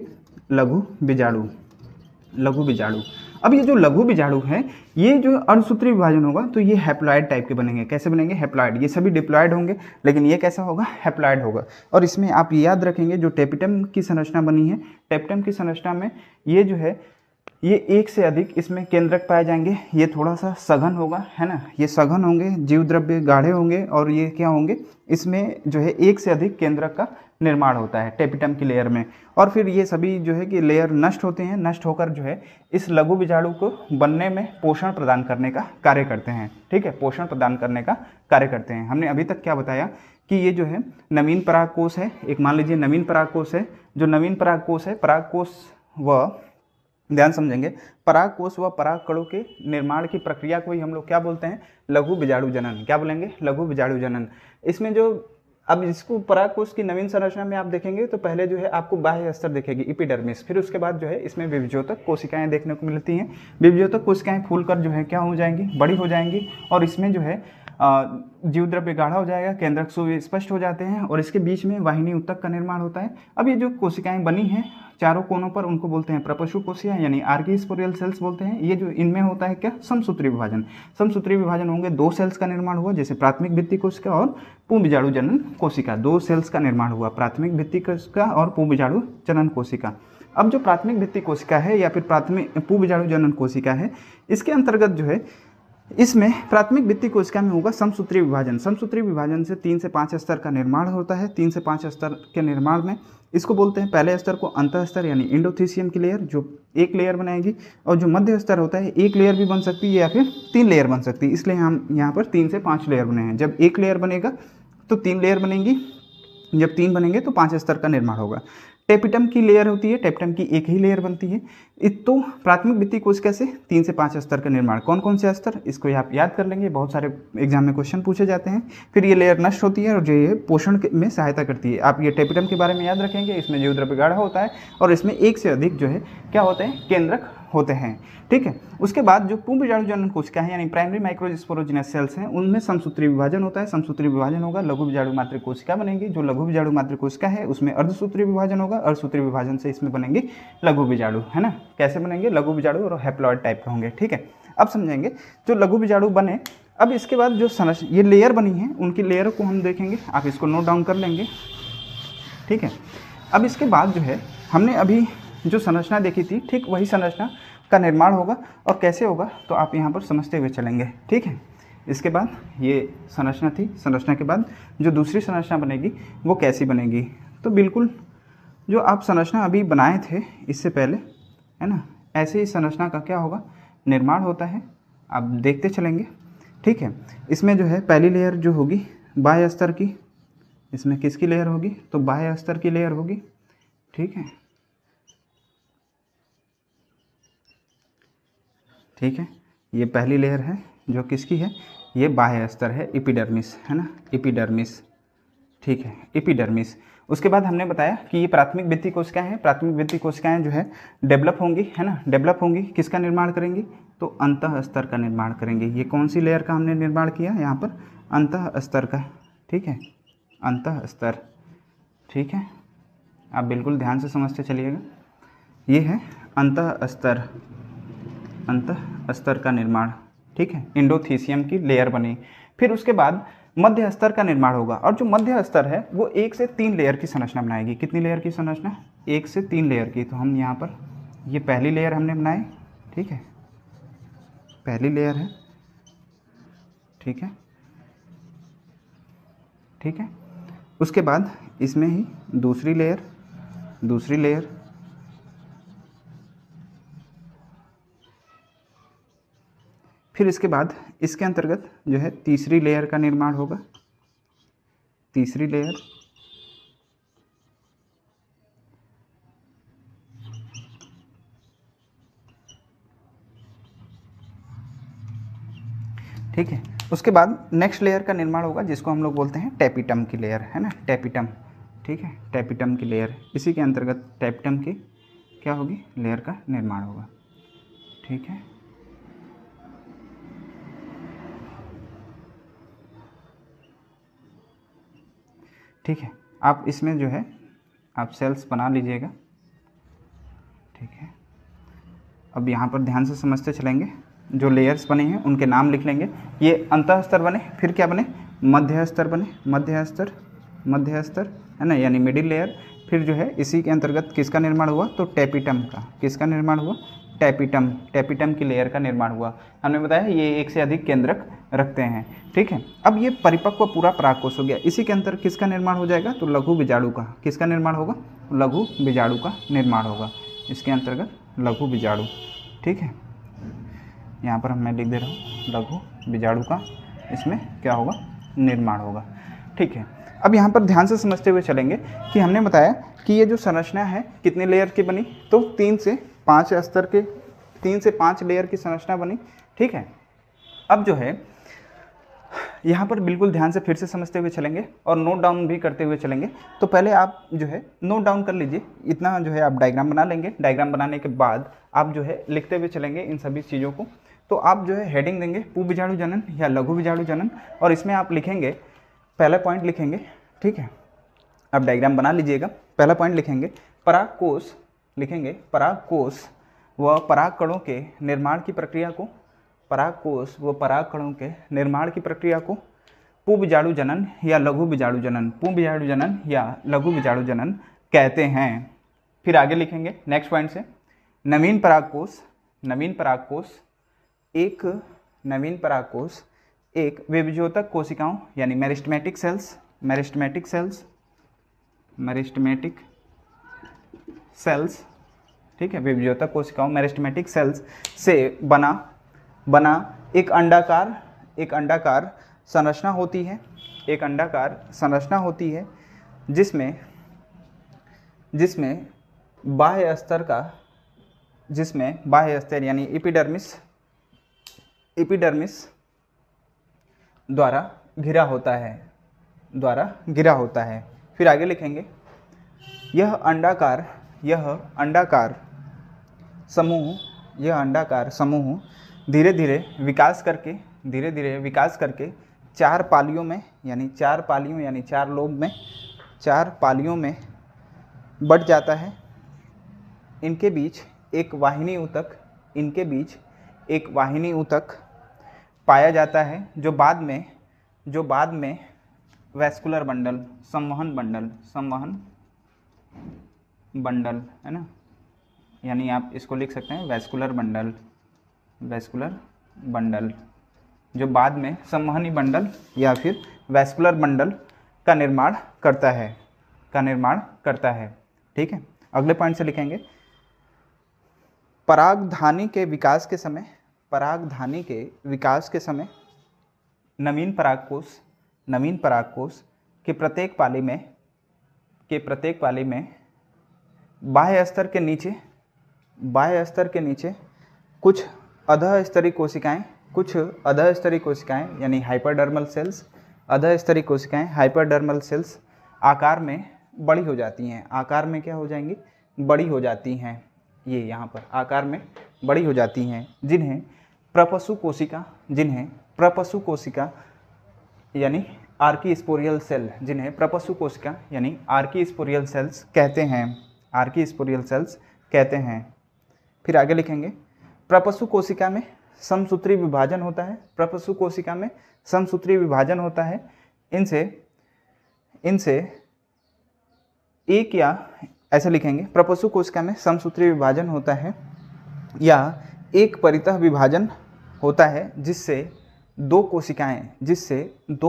लघु बीजाणु, लघु बीजाणु। अब ये जो लघु बीजाणु है, ये जो अर्धसूत्री विभाजन होगा तो ये हैप्लॉइड टाइप के बनेंगे। कैसे बनेंगे, हैप्लॉइड। ये सभी डिप्लॉइड होंगे, लेकिन ये कैसा होगा, हैप्लॉइड होगा। और इसमें आप याद रखेंगे जो टेपिटम की संरचना बनी है, टेपिटम की संरचना में ये जो है, ये एक से अधिक इसमें केंद्रक पाए जाएंगे। ये थोड़ा सा सघन होगा, है ना, ये सघन होंगे, जीव द्रव्य गाढ़े होंगे, और ये क्या होंगे, इसमें जो है एक से अधिक केंद्रक का निर्माण होता है टेपिटम की लेयर में। और फिर ये सभी जो है कि लेयर नष्ट होते हैं, नष्ट होकर जो है इस लघु बीजाणु को बनने में पोषण प्रदान करने का कार्य करते हैं। ठीक है, पोषण प्रदान करने का कार्य करते हैं। हमने अभी तक क्या बताया कि ये जो है नवीन परागकोश है। एक मान लीजिए नवीन परागकोश है। जो नवीन परागकोश है, परागकोश व ध्यान समझेंगे, परागकोश व परागकणों के निर्माण की प्रक्रिया को ही हम लोग क्या बोलते हैं, लघु बीजाणु जनन। क्या बोलेंगे, लघु बीजाणु जनन। इसमें जो, अब इसको परागकोश की नवीन संरचना में आप देखेंगे तो पहले जो है आपको बाह्य स्तर दिखेगी, एपिडर्मिस। फिर उसके बाद जो है इसमें विभज्योतक कोशिकाएं देखने को मिलती हैं। विभज्योतक कोशिकाएं फूलकर जो है क्या हो जाएंगी, बड़ी हो जाएंगी। और इसमें जो है जीव द्रव्य गाढ़ा हो जाएगा, केंद्रक सुस्पष्ट हो जाते हैं, और इसके बीच में वाहिनी उत्तक का निर्माण होता है। अब ये जो कोशिकाएं बनी हैं चारों कोनों पर, उनको बोलते हैं प्रपशु कोशिका, यानी आर्कीस्पोरियल सेल्स बोलते हैं। ये जो इनमें होता है क्या, समसूत्री विभाजन। समसूत्री विभाजन होंगे, दो सेल्स का निर्माण हुआ, जैसे प्राथमिक भित्ति कोशिका और पुंबीजाणु जनन कोशिका। दो सेल्स का निर्माण हुआ, प्राथमिक भित्ति कोशिका और पुंबीजाणु जनन कोशिका। अब जो प्राथमिक भित्ति कोशिका है या फिर प्राथमिक पुंबीजाणु जनन कोशिका है, इसके अंतर्गत जो है, इसमें प्राथमिक भित्ति कोशिका में होगा समसूत्री विभाजन। समसूत्री विभाजन से 3 से 5 स्तर का निर्माण होता है। 3 से 5 स्तर के निर्माण में इसको बोलते हैं, पहले स्तर को अंतः स्तर यानी इंडोथीसियम की लेयर, जो एक लेयर बनाएगी। और जो मध्य स्तर होता है, एक लेयर भी बन सकती है या फिर 3 लेयर बन सकती है। इसलिए हम यहाँ पर 3 से 5 लेयर बने हैं। जब एक लेयर बनेगा तो 3 लेयर बनेंगी, जब 3 बनेंगे तो 5 स्तर का निर्माण होगा। टेपिटम की लेयर होती है, टेपिटम की एक ही लेयर बनती है। तो प्राथमिक भित्ति कोशिका से 3 से 5 स्तर का निर्माण। कौन कौन से स्तर, इसको आप याद कर लेंगे, बहुत सारे एग्जाम में क्वेश्चन पूछे जाते हैं। फिर ये लेयर नष्ट होती है और जो ये पोषण में सहायता करती है। आप ये टेपिटम के बारे में याद रखेंगे, इसमें जीव द्रव्य गाढ़ा होता है और इसमें एक से अधिक जो है क्या होते हैं, केंद्रक होते हैं। ठीक है, उसके बाद जो पुंबीजाणु जनन कोशिका है यानी प्राइमरी माइक्रोस्पोरोजिनस सेल्स हैं, उनमें समसूत्री विभाजन होता है। समसूत्री विभाजन होगा, लघु बीजाणु मातृकोशिका बनेगी। जो लघु बीजाणु मातृकोशिका है उसमें अर्धसूत्री विभाजन होगा, अर्धसूत्री विभाजन से इसमें बनेंगे लघु बीजाणु, है ना। कैसे बनेंगे, लघु बीजाणु और हैप्लॉइड टाइप के होंगे। ठीक है, अब समझेंगे जो लघु बीजाणु बने। अब इसके बाद जो ये लेयर बनी है, उनकी लेयरों को हम देखेंगे, आप इसको नोट डाउन कर लेंगे। ठीक है, अब इसके बाद जो है हमने अभी जो संरचना देखी थी, ठीक वही संरचना का निर्माण होगा। और कैसे होगा तो आप यहाँ पर समझते हुए चलेंगे। ठीक है, इसके बाद ये संरचना थी, संरचना के बाद जो दूसरी संरचना बनेगी वो कैसी बनेगी, तो बिल्कुल जो आप संरचना अभी बनाए थे इससे पहले, है ना, ऐसे ही संरचना का क्या होगा, निर्माण होता है। आप देखते चलेंगे। ठीक है, इसमें जो है पहली लेयर जो होगी बाह्य स्तर की, इसमें किसकी लेयर होगी, तो बाह्य स्तर की लेयर होगी। ठीक है, ठीक है, ये पहली लेयर है जो किसकी है, ये बाह्य स्तर है, एपिडर्मिस, है ना, एपिडर्मिस। ठीक है, एपिडर्मिस। उसके बाद हमने बताया कि ये प्राथमिक भित्ति कोशिकाएं हैं। प्राथमिक भित्ति कोशिकाएं जो है डेवलप होंगी, है ना, डेवलप होंगी, किसका निर्माण करेंगी, तो अंतः स्तर का निर्माण करेंगे। ये कौन सी लेयर का हमने निर्माण किया यहाँ पर, अंतः स्तर का। ठीक है, अंतः स्तर। ठीक है, आप बिल्कुल ध्यान से समझते चलिएगा। ये है अंतः स्तर, अंतः स्तर का निर्माण। ठीक है, इंडोथीसियम की लेयर बनी। फिर उसके बाद मध्य स्तर का निर्माण होगा। और जो मध्य स्तर है वो 1 से 3 लेयर की संरचना बनाएगी। कितनी लेयर की संरचना, 1 से 3 लेयर की। तो हम यहाँ पर ये पहली लेयर हमने बनाई। ठीक है, पहली लेयर है। ठीक है, ठीक है, उसके बाद इसमें ही दूसरी लेयर, दूसरी लेयर, फिर इसके बाद इसके अंतर्गत जो है तीसरी लेयर का निर्माण होगा, तीसरी लेयर, ठीक है। उसके बाद नेक्स्ट लेयर का निर्माण होगा जिसको हम लोग बोलते हैं टैपिटम की लेयर, है ना, टैपिटम, ठीक है, टैपिटम की लेयर। इसी के अंतर्गत टैपिटम की क्या होगी, लेयर का निर्माण होगा, ठीक है। ठीक है, आप इसमें जो है आप सेल्स बना लीजिएगा, ठीक है। अब यहाँ पर ध्यान से समझते चलेंगे, जो लेयर्स बने हैं उनके नाम लिख लेंगे। ये अंतः स्तर बने, फिर क्या बने, मध्य स्तर बने, मध्य स्तर, मध्य स्तर, है ना, यानी मिडिल लेयर। फिर जो है इसी के अंतर्गत किसका निर्माण हुआ, तो टैपिटम का, किसका निर्माण हुआ, टैपिटम, टैपिटम की लेयर का निर्माण हुआ। हमने बताया ये एक से अधिक केंद्रक रखते हैं, ठीक है। अब ये परिपक्व पूरा परागकोश हो गया। इसी के अंतर किसका निर्माण हो जाएगा, तो लघु बीजाणु का, किसका निर्माण होगा, लघु बीजाणु का निर्माण होगा, इसके अंतर्गत लघु बीजाणु, ठीक है। यहाँ पर मैं लिख दे रहा हूँ लघु बीजाणु का इसमें क्या होगा, निर्माण होगा, ठीक है। अब यहाँ पर ध्यान से समझते हुए चलेंगे कि हमने बताया कि ये जो संरचना है कितने लेयर की बनी, तो 3 से 5 स्तर के, 3 से 5 लेयर की संरचना बनी, ठीक है। अब जो है यहाँ पर बिल्कुल ध्यान से फिर से समझते हुए चलेंगे और नोट डाउन भी करते हुए चलेंगे। तो पहले आप जो है नोट डाउन कर लीजिए, इतना जो है आप डायग्राम बना लेंगे। डायग्राम बनाने के बाद आप जो है लिखते हुए चलेंगे इन सभी चीज़ों को। तो आप जो है हेडिंग देंगे पू बीजाणु जनन या लघु बीजाणु जनन, और इसमें आप लिखेंगे, पहला पॉइंट लिखेंगे, ठीक है। अब डायग्राम बना लीजिएगा। पहला पॉइंट लिखेंगे परागकोश, लिखेंगे परागकोश व परागकणों के निर्माण की प्रक्रिया को, परागकोश व परागकणों के निर्माण की प्रक्रिया को पू बीजाणु जनन या लघु बीजाणु जनन, पू बीजाणु जनन या लघु बीजाणु जनन कहते हैं। फिर आगे लिखेंगे नेक्स्ट पॉइंट से, नवीन परागकोश, नवीन परागकोश एक, नवीन परागकोश एक विभजोतक कोशिकाओं यानी meristematic cells, meristematic cells, meristematic cells, ठीक है, विभजोतक कोशिकाओं मेरिस्टेमेटिक सेल्स से बना एक अंडाकार, एक अंडाकार संरचना होती है, एक अंडाकार संरचना होती है जिसमें जिसमें बाह्य स्तर का, जिसमें बाह्य स्तर यानी एपिडर्मिस, एपिडर्मिस द्वारा घिरा होता है, द्वारा घिरा होता है। फिर आगे लिखेंगे यह अंडाकार, यह अंडाकार समूह, यह अंडाकार समूह धीरे धीरे विकास करके, धीरे धीरे विकास करके 4 पालियों में यानी 4 पालियों यानी 4 लोब में, 4 पालियों में बढ़ जाता है। इनके बीच एक वाहिनी ऊतक, इनके बीच एक वाहिनी ऊतक पाया जाता है जो बाद में वैस्कुलर बंडल, संवहन बंडल, संवहन बंडल, है ना, यानी आप इसको लिख सकते हैं वैस्कुलर बंडल, वैस्कुलर बंडल, जो बाद में संवहनी बंडल या फिर वैस्कुलर बंडल का निर्माण करता है, का निर्माण करता है, ठीक है। अगले पॉइंट से लिखेंगे परागधानी के विकास के समय, परागधानी के विकास के समय नवीन परागकोश, नवीन परागकोश के प्रत्येक पाली में, के प्रत्येक पाली में बाह्य स्तर के नीचे, बाह्य स्तर के नीचे कुछ अधः स्तरीय कोशिकाएं, कुछ अधः स्तरीय कोशिकाएं यानी हाइपरडर्मल सेल्स, अधः स्तरीय कोशिकाएं हाइपरडर्मल सेल्स आकार में बड़ी हो जाती हैं, आकार में क्या हो जाएंगी, बड़ी हो जाती हैं। ये यहाँ पर आकार में बड़ी हो जाती हैं, जिन्हें प्रपशु कोशिका, जिन्हें प्रपशु कोशिका यानी आर्कीस्पोरियल सेल, जिन्हें प्रपशु कोशिका यानी आर्कीस्पोरियल सेल्स कहते हैं, आर्कीस्पोरियल सेल्स कहते हैं। फिर आगे लिखेंगे प्रपशु कोशिका में समसूत्री विभाजन होता है, प्रपशु कोशिका में समसूत्री विभाजन होता है। इनसे एक या ऐसे लिखेंगे प्रपशु कोशिका में समसूत्री विभाजन होता है या एक परितः विभाजन होता है जिससे दो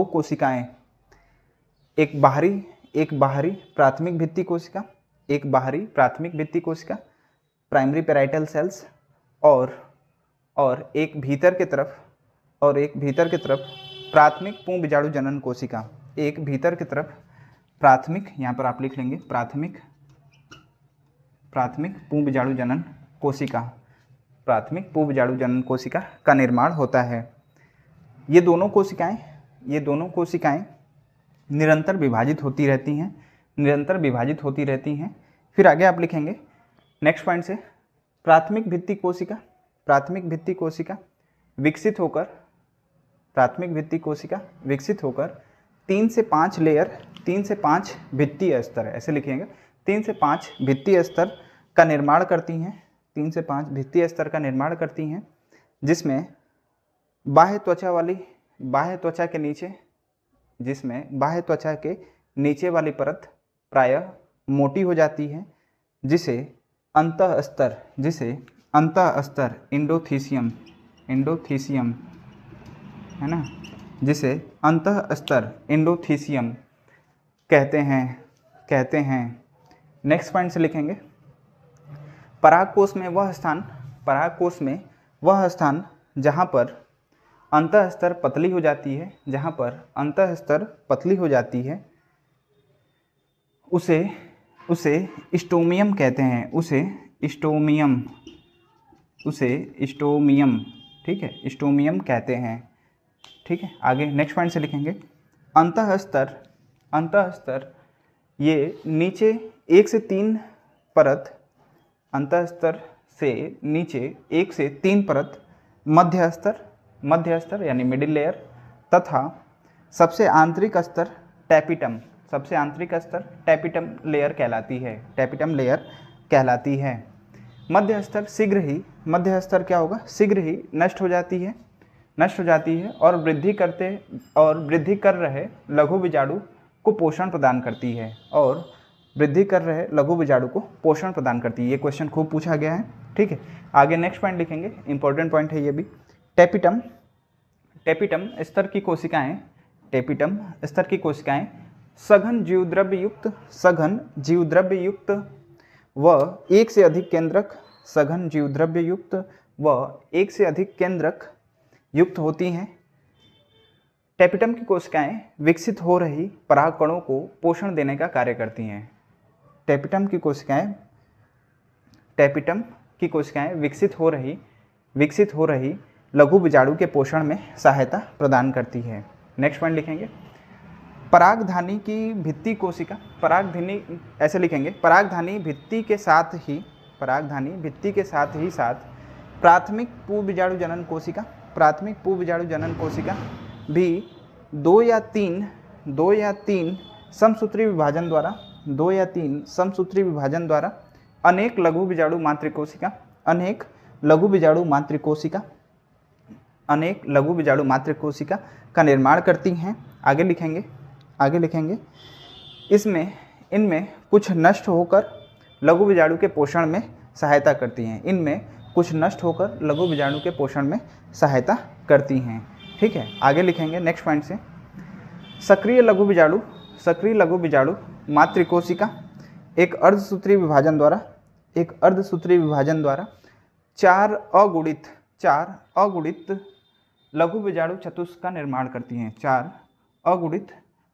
कोशिकाएं, एक बाहरी प्राथमिक भित्ति कोशिका, एक बाहरी प्राथमिक भित्ति कोशिका प्राइमरी पैराइटल सेल्स और एक भीतर के तरफ और एक भीतर की तरफ प्राथमिक पुंबीजाणु जनन कोशिका। एक भीतर की तरफ प्राथमिक, यहाँ पर आप लिख लेंगे प्राथमिक पुंबीजाणु जनन कोशिका, प्राथमिक पुंबीजाणु जनन कोशिका का निर्माण होता है। ये दोनों कोशिकाएं निरंतर विभाजित होती रहती हैं। फिर आगे आप लिखेंगे नेक्स्ट पॉइंट से, प्राथमिक भित्ति कोशिका विकसित होकर 3 से 5 भित्तीय स्तर, ऐसे लिखेंगे 3 से 5 भित्तीय स्तर का निर्माण करती हैं, 3 से 5 भित्तीय स्तर का निर्माण करती हैं, जिसमें बाह्य त्वचा के नीचे वाली परत प्रायः मोटी हो जाती है, जिसे अंतः स्तर एंडोथीसियम है ना, जिसे अंतः स्तर एंडोथीसियम कहते हैं। नेक्स्ट पॉइंट से लिखेंगे, परागकोश में वह स्थान जहाँ पर अंतः स्तर पतली हो जाती है, उसे स्टोमियम कहते हैं, स्टोमियम, ठीक है, स्टोमियम कहते हैं। ठीक है, आगे नेक्स्ट पॉइंट से लिखेंगे, अंतः स्तर ये नीचे 1 से 3 परत, अंतः स्तर से नीचे 1 से 3 परत मध्य स्तर यानी मिडिल लेयर तथा सबसे आंतरिक स्तर टैपिटम लेयर कहलाती है। मध्य स्तर क्या होगा, शीघ्र ही नष्ट हो जाती है और वृद्धि कर रहे लघु बीजाणु को पोषण प्रदान करती है, ये क्वेश्चन खूब पूछा गया है। ठीक है, आगे नेक्स्ट पॉइंट लिखेंगे, इंपॉर्टेंट पॉइंट है ये भी। टेपिटम स्तर की कोशिकाएं सघन जीवद्रव्य युक्त व एक से अधिक केंद्रक युक्त होती हैं। टेपिटम की कोशिकाएं विकसित हो रही परागकणों को पोषण देने का कार्य करती हैं। टेपिटम की कोशिकाएं विकसित हो रही लघु बीजाणु के पोषण में सहायता प्रदान करती है। नेक्स्ट पॉइंट लिखेंगे, परागधानी की भित्ति कोशिका, ऐसे लिखेंगे, परागधानी भित्ति के साथ ही प्राथमिक पुंबीजाणु जनन कोशिका भी 2 या 3 समसूत्री विभाजन द्वारा अनेक लघु बीजाणु मातृ कोशिका का निर्माण करती हैं। आगे लिखेंगे, इनमें कुछ नष्ट होकर लघु बीजाणु के पोषण में सहायता करती हैं। ठीक है, आगे लिखेंगे नेक्स्ट पॉइंट से, सक्रिय लघु बीजाणु मातृकोशिका एक अर्धसूत्री विभाजन द्वारा 4 अगुणित लघु बीजाणु चतुष्क का निर्माण करती हैं। 4 अगुणित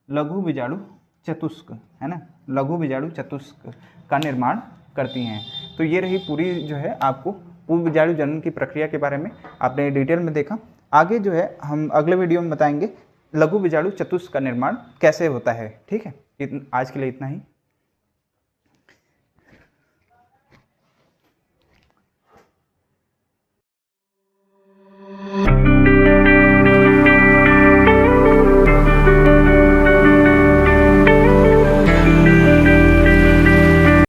लघु बीजाणु चतुष्क, है ना, लघु बीजाणु चतुष्क का निर्माण करती हैं। तो ये रही पूरी जो है आपको पुंबीजाणु जनन की प्रक्रिया के बारे में आपने डिटेल में देखा। आगे जो है हम अगले वीडियो में बताएंगे लघु बीजाणु चतुष्क का निर्माण कैसे होता है। ठीक है, आज के लिए इतना ही।